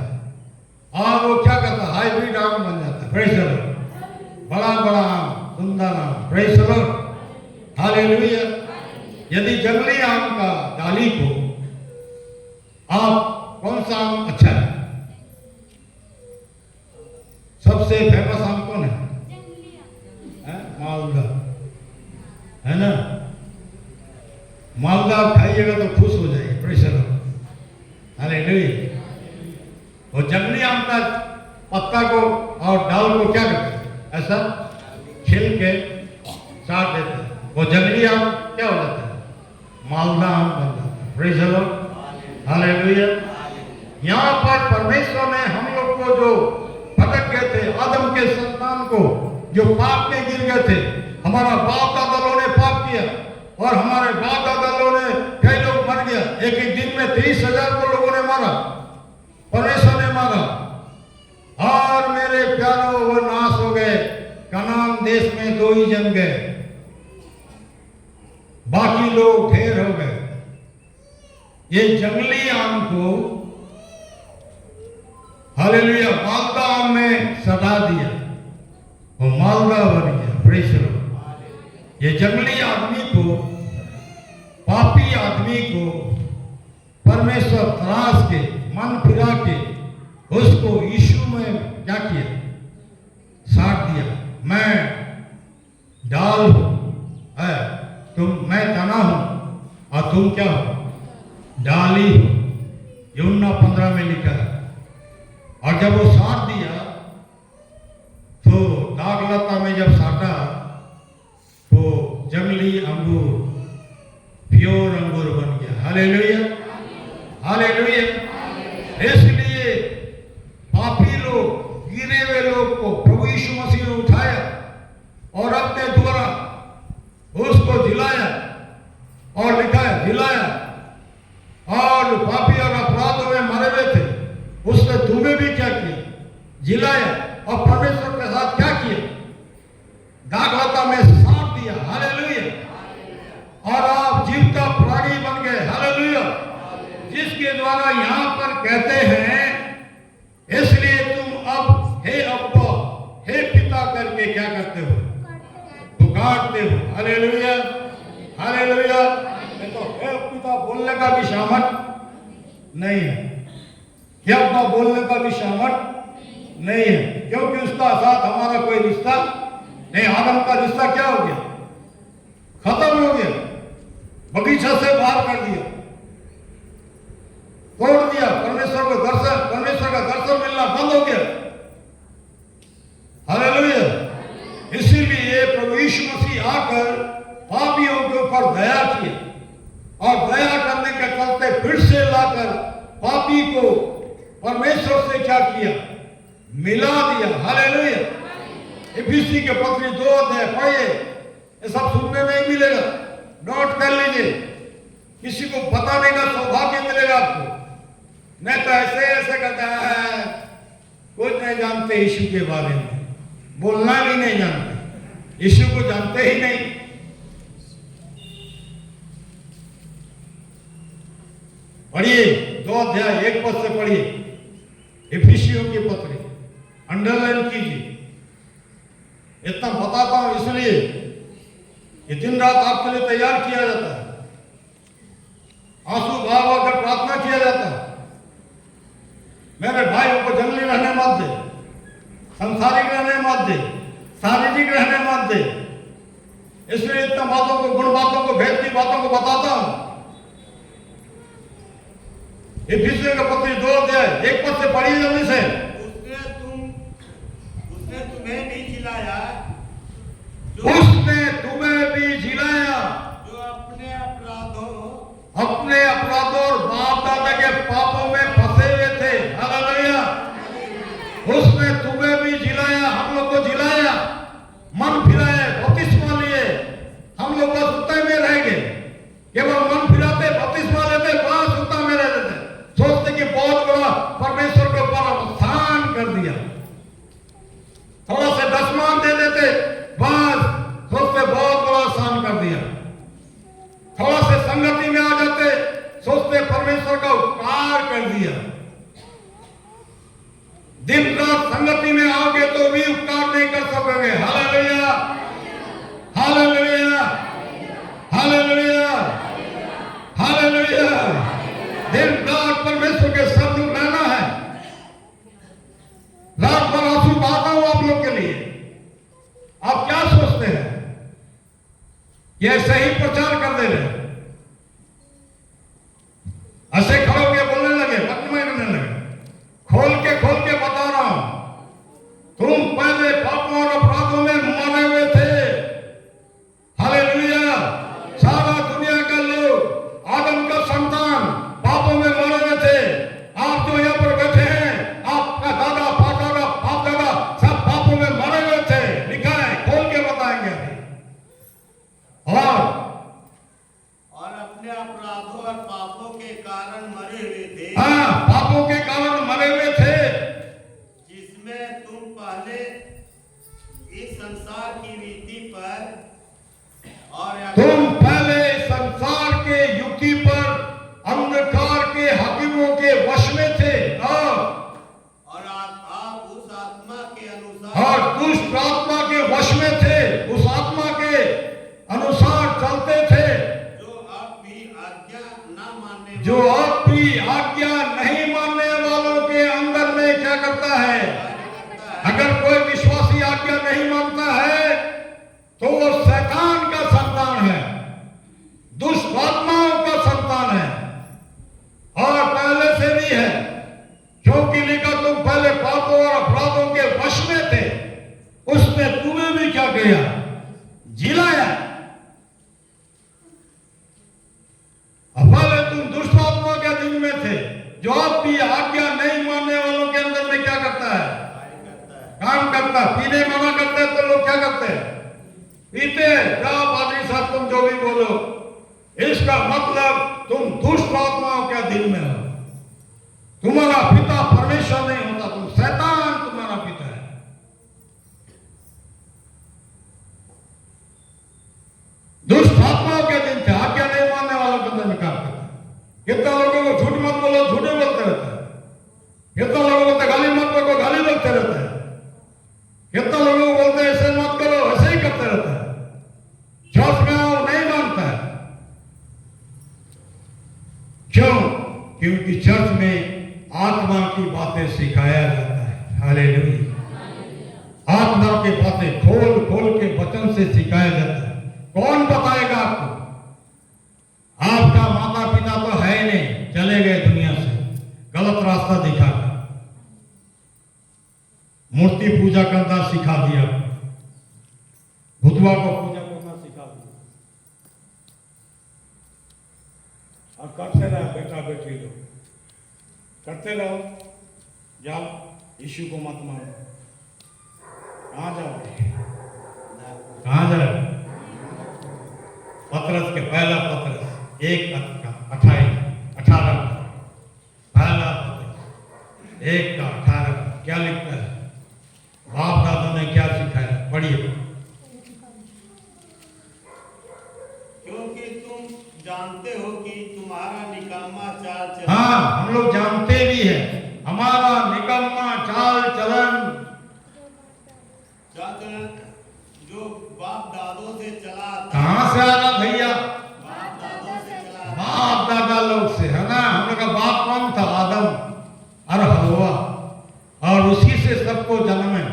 और वो क्या करता है? हाइब्रिड आम बन जाता है। Praise the Lord. बड़ा बड़ा आम, सुंदर आम। Praise the lord. हालेलुया। यदि जंगली आम का डाली को आप कौन सा आम अच्छा है? सबसे फेमस आम कौन है? मालदा, है ना? मालदा आप खाइएगा तो खुश हो जाएंगे। Praise the lord. हालेलुया। वो जंगली आम का पत्ता को और डाल को क्या करते हैं? ऐसा छिल के साट देते हैं। वो जंगली आम क्या हो जाता है? मालदा आम बन जाता है। Praise the lord. हालेलुया। यहाँ पर परमेश्वर ने हम लोग को जो भटक गए थे, आदम के संतान को जो पाप में गिर गए थे, हमारा बाप दादा लोगों ने पाप किया, और हमारे बाप दादा लोगों ने कई लोग मर गया। एक दिन में 30,000 को लोगों ने परमेश्वर ने मारा और मेरे प्यारों वो नाश हो गए। कनान देश में 2 ही जन गए, बाकी लोग ढेर हो गए। ये जंगली आम को हालेलुया मालदा आम में सजा दिया, वो मालदा बन गया। Praise the Lord. ये जंगली आदमी को, पापी आदमी को परमेश्वर तराश के, मन फिरा के उसको यीशु में क्या किया? साट दिया। मैं डाल हूं, मैं तना हूं और तुम क्या हो? डाली हो। यूहन्ना 15 में लिखा है। और जब वो साट दिया तो दागलता में जब साटा तो जंगली अंगूर प्योर अंगूर बन गया। Hallelujah, hallelujah. इसलिए पापी लोग, गिरे हुए लोग को प्रभु यीशु मसीह ने उठाया और अपने द्वारा उसको जिलाया और लिखाया, जिलाया। और पापी और अपराधों में मरे हुए थे, उसने तुम्हें भी क्या किया? जिलाया। और परमेश्वर के साथ क्या किया? दागलता में साट दिया। हालेलुया। और आप जीवता प्राणी बन गए। हालेलुया। जिसके द्वारा यहां पर कहते हैं, इसलिए तुम अब हे अब्बा, हे पिता करके क्या करते हो? पुकारते हो। Hallelujah, hallelujah. नहीं तो हे पिता बोलने का भी सामर्थ नहीं है, हे अब्बा बोलने का भी सामर्थ नहीं है, क्योंकि उसका साथ हमारा कोई रिश्ता नहीं। आदम का रिश्ता क्या हो गया? खत्म हो गया, बगीचा से बाहर कर दिया, तोड़ दिया। परमेश्वर का दर्शन मिलना बंद हो गया। हालेलुया। इसीलिए प्रभु यीशु मसीह आकर पापियों के ऊपर दया किया और दया करने के चलते फिर से लाकर पापी को परमेश्वर से क्या किया? मिला दिया। हालेलुया। इफिसी के पत्री 2 अध्याय पढ़िए, ये सब सुनने नहीं मिलेगा, नोट कर लीजिए। किसी को बताने का सौभाग्य मिलेगा आपको। नहीं तो ऐसे ऐसे कहता है, कुछ नहीं जानते यीशु के बारे में, बोलना भी नहीं जानते, यीशु को जानते ही नहीं। पढ़िए 2 अध्याय 1 पद से पढ़िए, इफिसियों की पत्री, अंडरलाइन कीजिए। इतना बताता हूं इसलिए कि दिन रात आपके लिए तैयार किया जाता है, आंसू बहा कर प्रार्थना किया जाता है। मेरे भाइयों को जंगली रहने मत दे, संसारिक रहने मत दे, शारीरिक रहने मत दे। इसलिए इतना बातों को, गुण बातों को, भेद की बातों को बताता हूं। इफिसियों का पत्री 2 अध्याय 1 पद से पढ़िए जल्दी से। उसने तुम्हें भी जिलाया, उसने तुम्हें भी जिलाया, जो अपने अपराधों और बाप दादा के पापों में फंसे हुए थे। हालेलुया। उसने तुम्हें भी जिलाया, हम लोग को जिलाया, मन फिराया, बपतिस्मा लिए। हम लोग बस उतना में रह गए, केवल मन फिराते, बपतिस्मा लेते, बस उतना में रहते थे, सोचते कि बहुत बड़ा परमेश्वर के ऊपर स्थान कर दिया। थोड़ा सा दशमान दे देते, बस सोचते बहुत बड़ा स्थान कर दिया। थोड़ा से संगति में आ जाते, सोचते परमेश्वर का उपकार कर दिया। दिन रात संगति में आओगे तो भी उपकार नहीं कर सकोगे। Hallelujah, hallelujah, hallelujah, hallelujah. दिन रात परमेश्वर के शब्द रहना है। रात भर आंसू बहाता हूं आप लोग के लिए। आप क्या सोचते हैं? ये सही प्रचार कर दे रहे, ऐसे खड़े होकर बोलने लगे, बदनामी करने लगे। खोल के बता रहा हूं, तुम पहले पापों और अपराधों में मरे हुए थे। हालेलुया। सारा दुनिया का लोग, आदम का संतान पापों में मरे हुए थे। आप जो यहाँ पर बैठे हैं, आपका दादा, बाप दादा सब पापों में मरे हुए थे। लिखा है, खोल के बताएंगे। और जो आपकी आज्ञा नहीं मानने वालों के अंदर में क्या करता है? अगर कोई विश्वासी आज्ञा नहीं मानता है तो वो शैतान का संतान है, दुष्ट आत्माओं का संतान है, और पहले से भी है, क्योंकि लिखा तुम पहले पापों और अपराधों के वश में थे, उसने तुम्हें भी क्या किया? जिलाया। पहले तुम दुष्ट आत्मा के दिन में थे, जो आपकी आज्ञा नहीं मानने वालों के अंदर में क्या करता है? काम करता है। पीने मना करते हैं तो लोग क्या करते हैं? पीते हैं। जाओ पादरी साहब तुम जो भी बोलो, इसका मतलब तुम दुष्ट आत्माओं के दिन में हो। तुम्हारा पिता परमेश्वर नहीं होता, तुम शैतान तुम्हारा पिता है। दुष्ट आत्माओं के दिन थे, आज्ञा नहीं मानने वालों के अंदर में काम करता है। कितना लोगों को झूठ मत बोलो, झूठे बोलते रहते हैं। कितना लोगों को गाली मत बोलो, गाली बोलते रहते हैं। कितना लोगों को बोलते हैं ऐसे मत करो, ऐसे ही करते रहता है। चर्च में आओ, नहीं मानता है। क्यों? क्योंकि चर्च में आत्मा की बातें सिखाया जाता है। हालेलुया। आत्मा की बातें खोल खोल के वचन से सिखाया जाता है। कौन बताएगा आपको? आपका माता पिता तो है ही नहीं, चले गए दुनिया से, गलत रास्ता दिखा, मूर्ति पूजा करना सिखा दिया, बुधवा को पूजा करना सिखा दिया, और करते रहो बेटा बेटी लोग, करते रहो। जाओ, यीशु को मत मानो। कहाँ जाओगे? कहाँ जाओ? पतरस के पहला पतरस 1:18 पहला पतरस 1:18 क्या लिखता है? बाप दादा ने क्या सिखाया? पढ़िए। क्योंकि तुम जानते हो कि तुम्हारा निकम्मा चाल चलन, हाँ, हम लोग जानते भी हैं, हमारा निकम्मा चाल चलन जो बाप दादों से चला आता, कहाँ से आना भैया? बाप दादों से चला आता। बाप दादा लोग से है ना। हम लोग का बाप कौन था? आदम और हव्वा, और उसी से सबको जन्म है,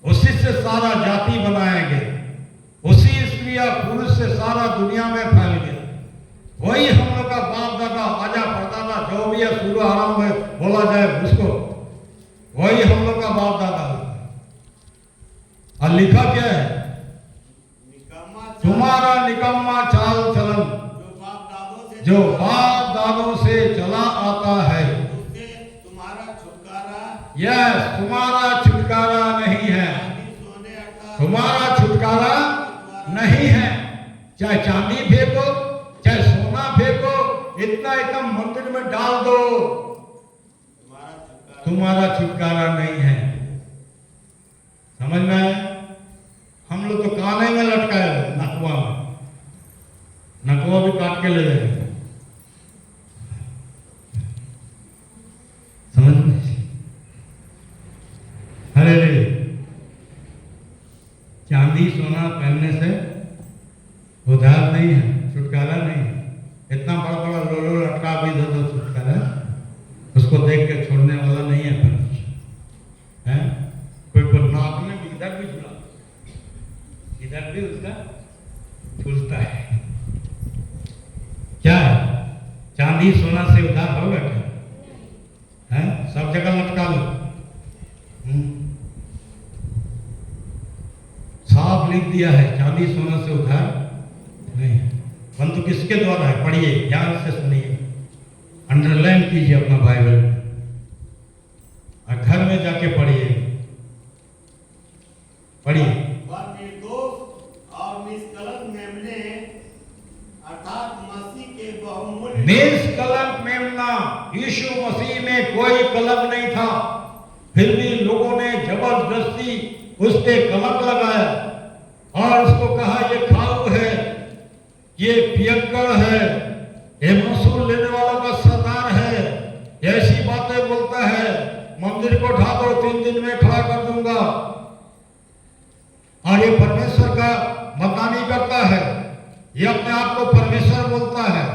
उसी से सारा जाति बनाया गया, उसी स्त्री या पुरुष से सारा दुनिया में फैल गया। वही हम लोग का बाप दादा, आजा परदादा, जो भी है, शुरू आरंभ में बोला जाए उसको, वही हम लोग का बाप दादा। और लिखा क्या है? तुम्हारा निकम्मा चाल चलन जो बाप दादों से चला आता है, तुम्हारा छुटकारा, यस, तुम्हारा छुटकारा नहीं है। तुम्हारा छुटकारा नहीं है। चाहे चांदी फेंको, चाहे सोना फेंको, इतना इतना मंदिर में डाल दो, तुम्हारा छुटकारा नहीं है। समझ में आया? हम लोग तो काने में लटकाए, नकवा में, नकवा भी काट के ले गए। समझ में? अरे चांदी सोना पहनने से उधार नहीं है, छुटकारा नहीं है। इतना बड़ा बड़ा लोलो लटका भी दो तो छुटकारा, उसको देख के छोड़ने वाला नहीं है। कोई नाक में भी इधर भी झूला, इधर भी उसका झूलता है। क्या चांदी सोना से उधार होगा क्या? है? सब जगह लटका लो। साफ लिख दिया है, चांदी सोना से उधार नहीं है। परंतु किसके द्वारा है? पढ़िए, ध्यान से सुनिए, अंडरलाइन कीजिए अपना बाइबल और घर में जाके पढ़िए, पढ़िए। निर्दोष और निष्कलंक मेमने अर्थात मसीह के बहुमूल्य, निष्कलंक मेमना, यीशु मसीह में कोई कलंक नहीं था, फिर भी लोगों ने जबरदस्ती उस पे कलंक लगाया और उसको कहा ये खाऊ है, ये पियक्कड़ है, ये वसूल लेने वालों का सरदार है, ऐसी बातें बोलता है, मंदिर को ढा दो, 3 दिन में खड़ा कर दूंगा। और ये परमेश्वर का बदनामी करता है, ये अपने आप को परमेश्वर बोलता है।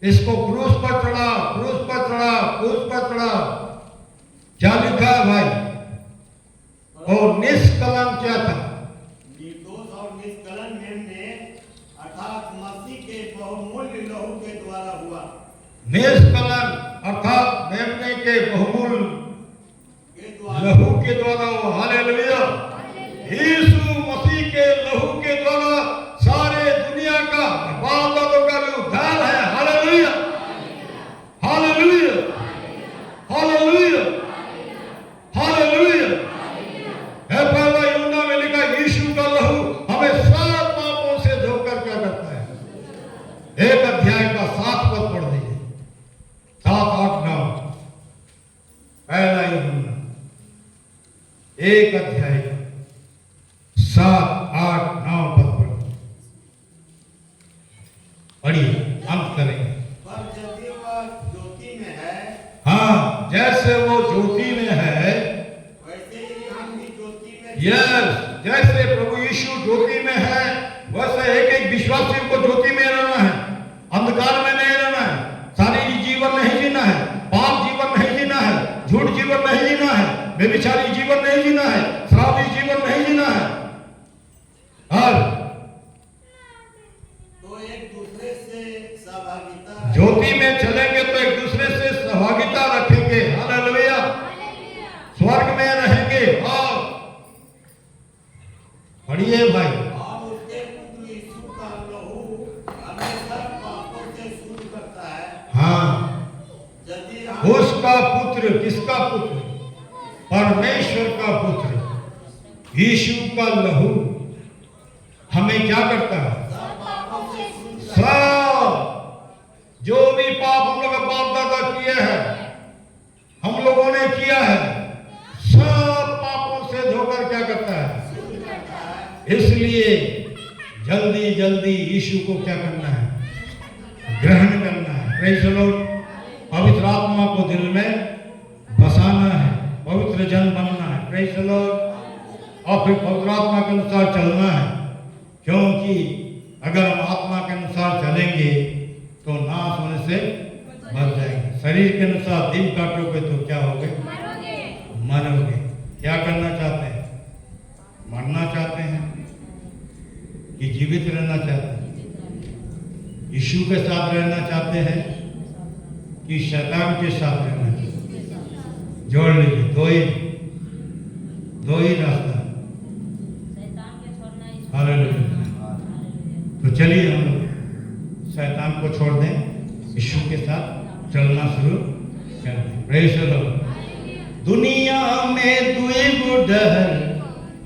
इसको क्रूस पर चढ़ा, क्रूस पर चढ़ा, क्रूस पर चढ़ा। क्या लिखा है भाई? और निष्कलंक क्या था? निर्दोष और निष्कलंक मेमने अर्थात मसीह के बहुमूल्य लहू के द्वारा हुआ। निष्कलंक अर्थात मेमने के बहुमूल्य के द्वारा लहू के द्वारा हो। हालेलुया। यीशु मसीह के लहू के द्वारा सारे दुनिया का बाल बालों का भी उद्धार है। Hallelujah, hallelujah, hallelujah, hallelujah. है पहला यूहन्ना में लिखा, यीशु का लहू हमें सब पापों से धोकर क्या करता है। एक अध्याय का 7 पद पढ़ दीजिए, 7, 8, 9। पहला यूहन्ना 1 अध्याय 7, 8, 9 पद पढ़िए, अंत करेंगे। पर यदि वह ज्योति में है, हाँ, जैसे वो ज्योति में है, वैसे ही हम भी ज्योति में। यस, जैसे प्रभु यीशु ज्योति में है, वैसे एक एक विश्वासी को ज्योति में रहना है, अंधकार में नहीं रहना है, शारीरिक जीवन नहीं जीना है, पाप जीवन नहीं जीना है, झूठ जीवन नहीं जीना है, व्यभिचारी जीवन नहीं जीना है, शराबी जीवन नहीं जीना है। और तो एक दूसरे से सहभागिता ज्योति में चलेंगे तो एक दूसरे से सहभागिता रखेंगे। हालेलुया। स्वर्ग में रहेंगे। और पढ़िए भाई, और उसके पुत्र यीशु का लहू हमें सब पापों से शुद्ध करता है। हाँ, यदि हम उसका पुत्र, किसका पुत्र? परमेश्वर का पुत्र यीशु का लहू हमें क्या करता है? सब पापों से शुद्ध सब जो भी पाप हम लोग बाप दादा किए हैं, हम लोगों ने किया है, सब पापों से धोकर क्या करता है? इसलिए जल्दी जल्दी यीशु को क्या करना है? ग्रहण करना है। Praise the Lord. पवित्र आत्मा को दिल में बसाना है, पवित्र जन बनना है। Praise the Lord. और फिर पवित्र आत्मा के अनुसार चलना है, क्योंकि अगर हम आत्मा के अनुसार चलेंगे तो नाश होने से बच जाएंगे। शरीर के अनुसार दिन काटोगे तो क्या होगे? मरोगे। क्या करना चाहते हैं? मरना चाहते हैं कि जीवित रहना चाहते हैं? यीशु के साथ रहना चाहते हैं कि शैतान के साथ रहना चाहते हैं? जोड़ लीजिए, दो ही रास्ता है। हालेलुया। तो चलिए हम लोग शैतान को छोड़ दें, यीशु के साथ चलना शुरू कर दें। Praise the Lord. दुनिया में दुई गो डर,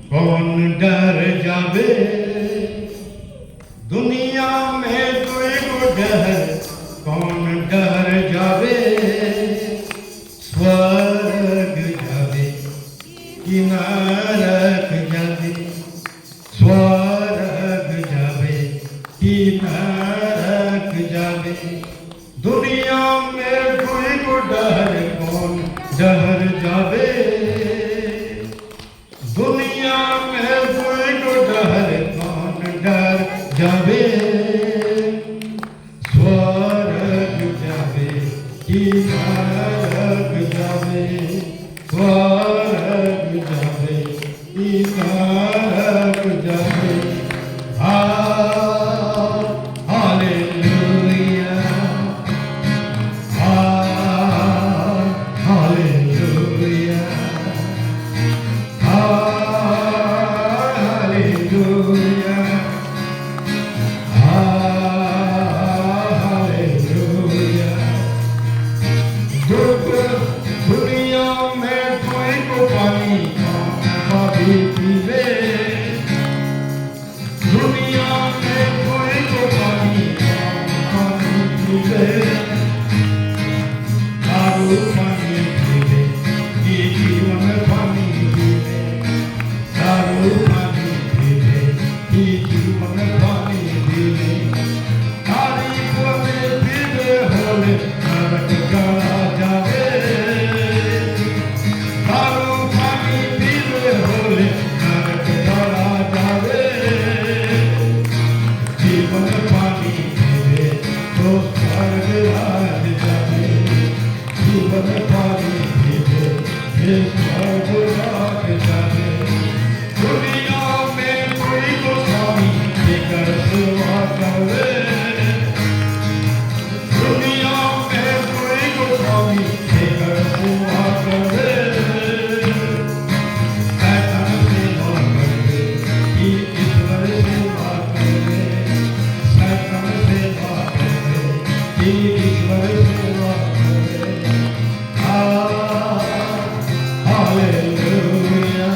कौन डर जावे? दुनिया में दुई गो डर, कौन डर जावे? स्वर्ग जावे कि नरक जावे? स्वर्ग जावे कि नरक जावे? दुनिया में कोई को डर, कौन डर जावे? दुनिया में कोई को डर, कौन डर जावे? स्वर्ग जावे कि नरक जावे? स्वर्ग जावे कि नरक जावे? दुनिया में कोई को पानी कभी पीवे, दुनिया में कोई को पानी कभी पीवे, दारू पानी पीवे, ये जीवन पानी पीवे, दारू पानी पीवे, ये जीवन पानी पीवे, तारीफ में पीवे होले नरक गला जावे, दारू पानी पीवे होले नरक गला जावे, जीवन पानी पीवे तो स्वर्ग राज जाने, जीवन पानी पीवे, ये स्वर्ग राज जाने। दुनिया में कोई गोस्वामी लेकर सेवा करे, दुनिया में कोई गोस्वामी लेकर सेवा करे। शैतान सेवा करे कि ईश्वर सेवा करे, शैतान सेवा करे कि ईश्वर सेवा करे। Hallelujah,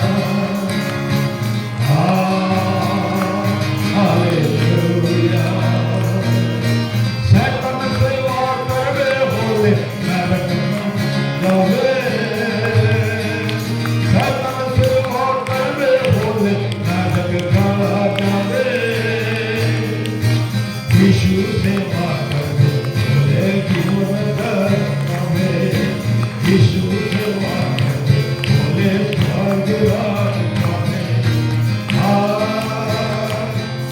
hallelujah. शैतान सेवा करे होले नरक जावे, शैतान सेवा करे होले नरक जावे। यीशु सेवा करे होले जीवन पावे, यीशु सेवा करे होले स्वर्ग राज पावे।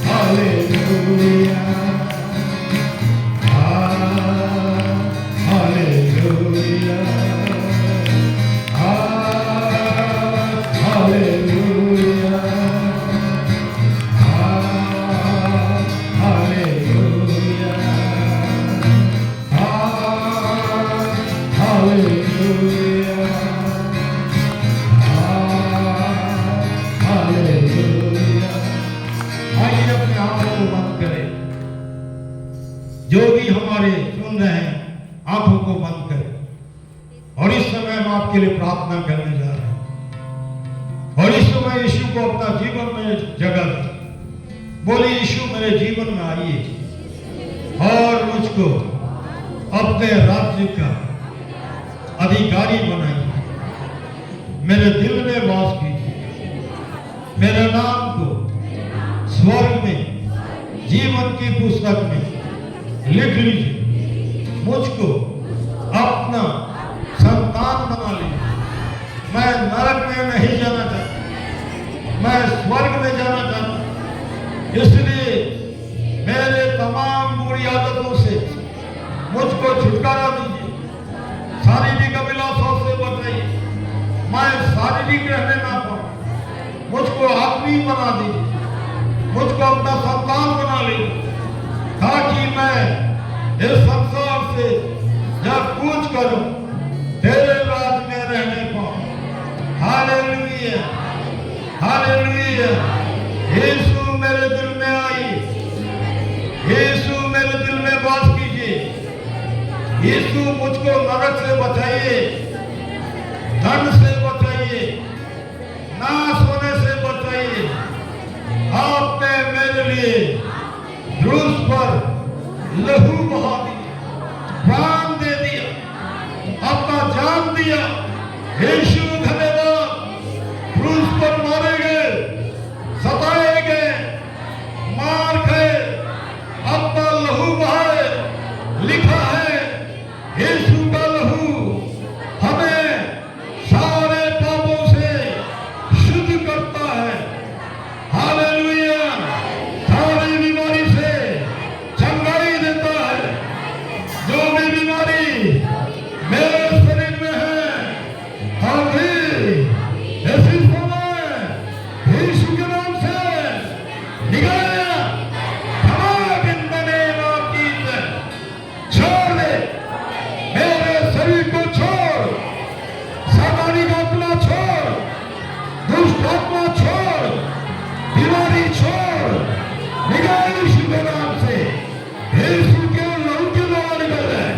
Hallelujah, hallelujah, hallelujah, hallelujah, hallelujah, hallelujah. आइए अपने आंखों को बंद करें। जो भी हमारे सुन रहे हैं आंखों को बंद करें, और इस समय हम आपके लिए प्रार्थना करने जा रहे हैं। और इस समय यीशु को अपना जीवन में जगह दें। बोले यीशु मेरे जीवन में आइए और मुझको अपने राज्य का अधिकारी बनाइए। मेरे दिल में वास कीजिए, मेरे नाम को स्वर्ग में जीवन की पुस्तक में लिख लीजिए। मुझको अपना संतान बना लीजिए। मैं नरक में नहीं जाना चाहता, मैं स्वर्ग में जाना चाहता। इसलिए मेरे तमाम बुरी आदतों से मुझको छुटकारा दीजिए। शारीरिक अभिलाषों से बचाइए, मैं शारीरिक रहने ना पाऊं। मुझको आत्मीय बना दीजिए, मुझको अपना संतान बना लीजिए, ताकि मैं इस संसार से जब कूच करूं तेरे राज में रहने पाऊं। Hallelujah, hallelujah. यीशु मेरे दिल में आइए, यीशु मेरे दिल में वास कीजिए। यीशु मुझको नरक से बचाइए, दंड से बचाइए, नाश होने से बचाइए। आपने मेरे लिए क्रूस पर लहू बहा दिया, प्राण दे दिया, अपना जान दिया। यीशु धन्यवाद। क्रूस पर मारे गए, सताए गए, मार गए, अपना लहू बहाए। लिखा है यीशु का लहू हमें सारे पापों से शुद्ध करता है। हालेलुया। सारी बीमारी से चंगाई देता है। जो भी बीमारी मेरे शरीर में है, अभी इसी समय यीशु के नाम से निकाल। धमाक in the name of Jesus. छोड़ दे मेरे शरीर को, छोड़ सातानिक आत्मा, छोड़ दुष्ट आत्मा, छोड़ बीमारी, छोड़ निकाल यीशु के नाम से। यीशु के लहू के द्वारा निकल जाए।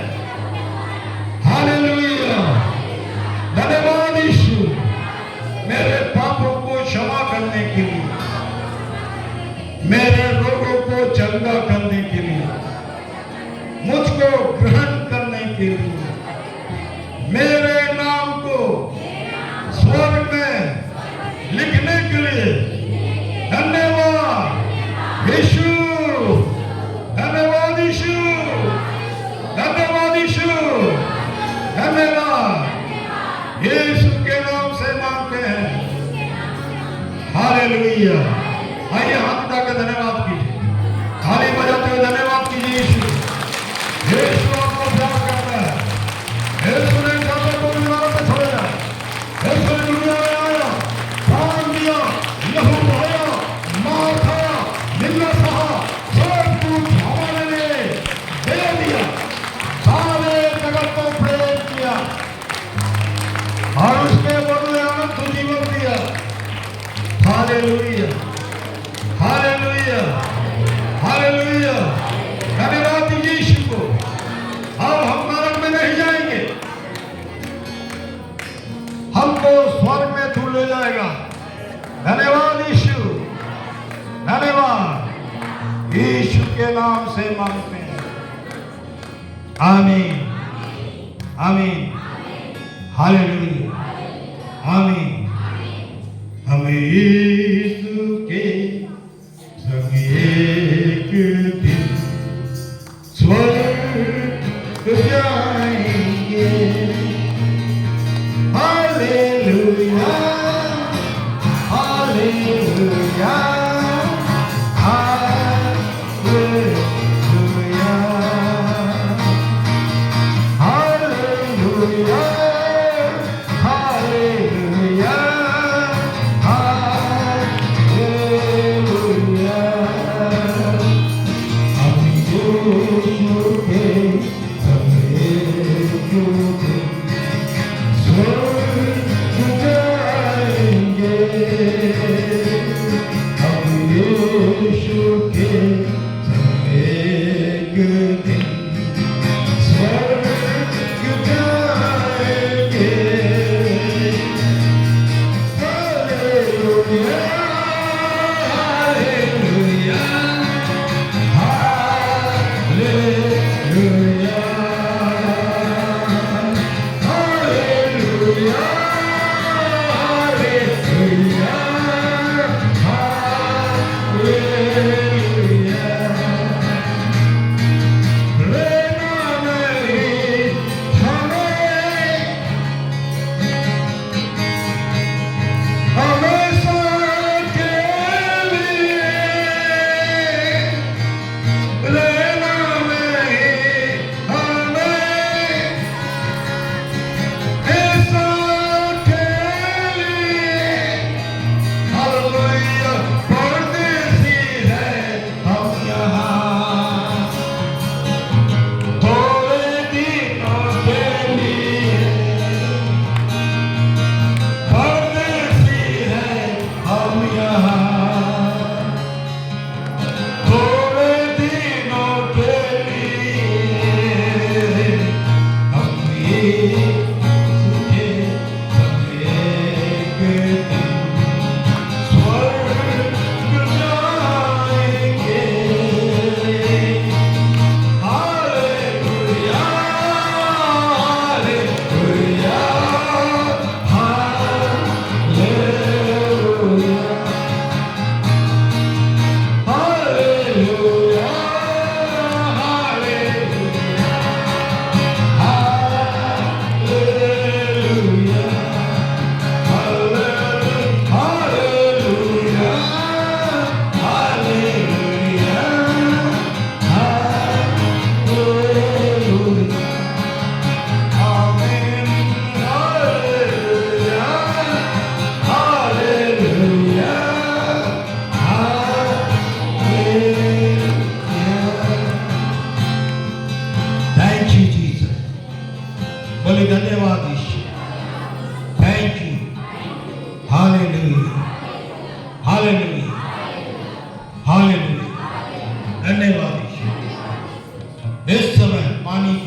हालेलुया। धन्यवाद यीशु मेरे पापों को क्षमा करने के लिए, मेरे रोगों को चंगा करने के लिए, मुझको ग्रहण करने के लिए, मेरे नाम को स्वर्ग में लिखने के लिए धन्यवाद यीशु। धन्यवाद यीशु, धन्यवाद यीशु, धन्यवाद। यीशु के नाम से मांगते हैं। हालेलुया। आइए हाथ उठाकर धन्यवाद कीजिए, ताली बजाते हुए धन्यवाद कीजिए यीशु। यीशु जाएगा। धन्यवाद यीशु, धन्यवाद। यीशु के नाम से मांगते हैं, आमीन, आमीन, हालेलुया, आमीन। हमें यीशु के संग एक दिन स्वर्ग जाएंगे। Hallelujah, hallelujah, hallelujah, hallelujah, hallelujah, hallelujah. हम यीशु के संग एक दिन स्वर्ग जाएंगे। हम यीशु के संग एक दिन स्वर्ग जाएंगे। Hallelujah, hallelujah, hallelujah, hallelujah, hallelujah, hallelujah. लेना नहीं हमें हमेशा के लिए, लेना नहीं हमें ऐसा के लिए। हालेलुया, परदेसी है हम यहाँ, थोड़े दिनों के लिए। परदेसी है हम यहाँ, थोड़े दिनों के लिए। हम यीशु के संग एक दिन स्वर्ग जाएंगे। Hallelujah, hallelujah, hallelujah, hallelujah, hallelujah, hallelujah, hallelujah, hallelujah, आमीन, hallelujah, hallelujah, hallelujah. Thank you Jesus, बोले धन्यवाद यीशु, thank you, hallelujah, hallelujah, hallelujah, धन्यवाद यीशु। इस समय पानी की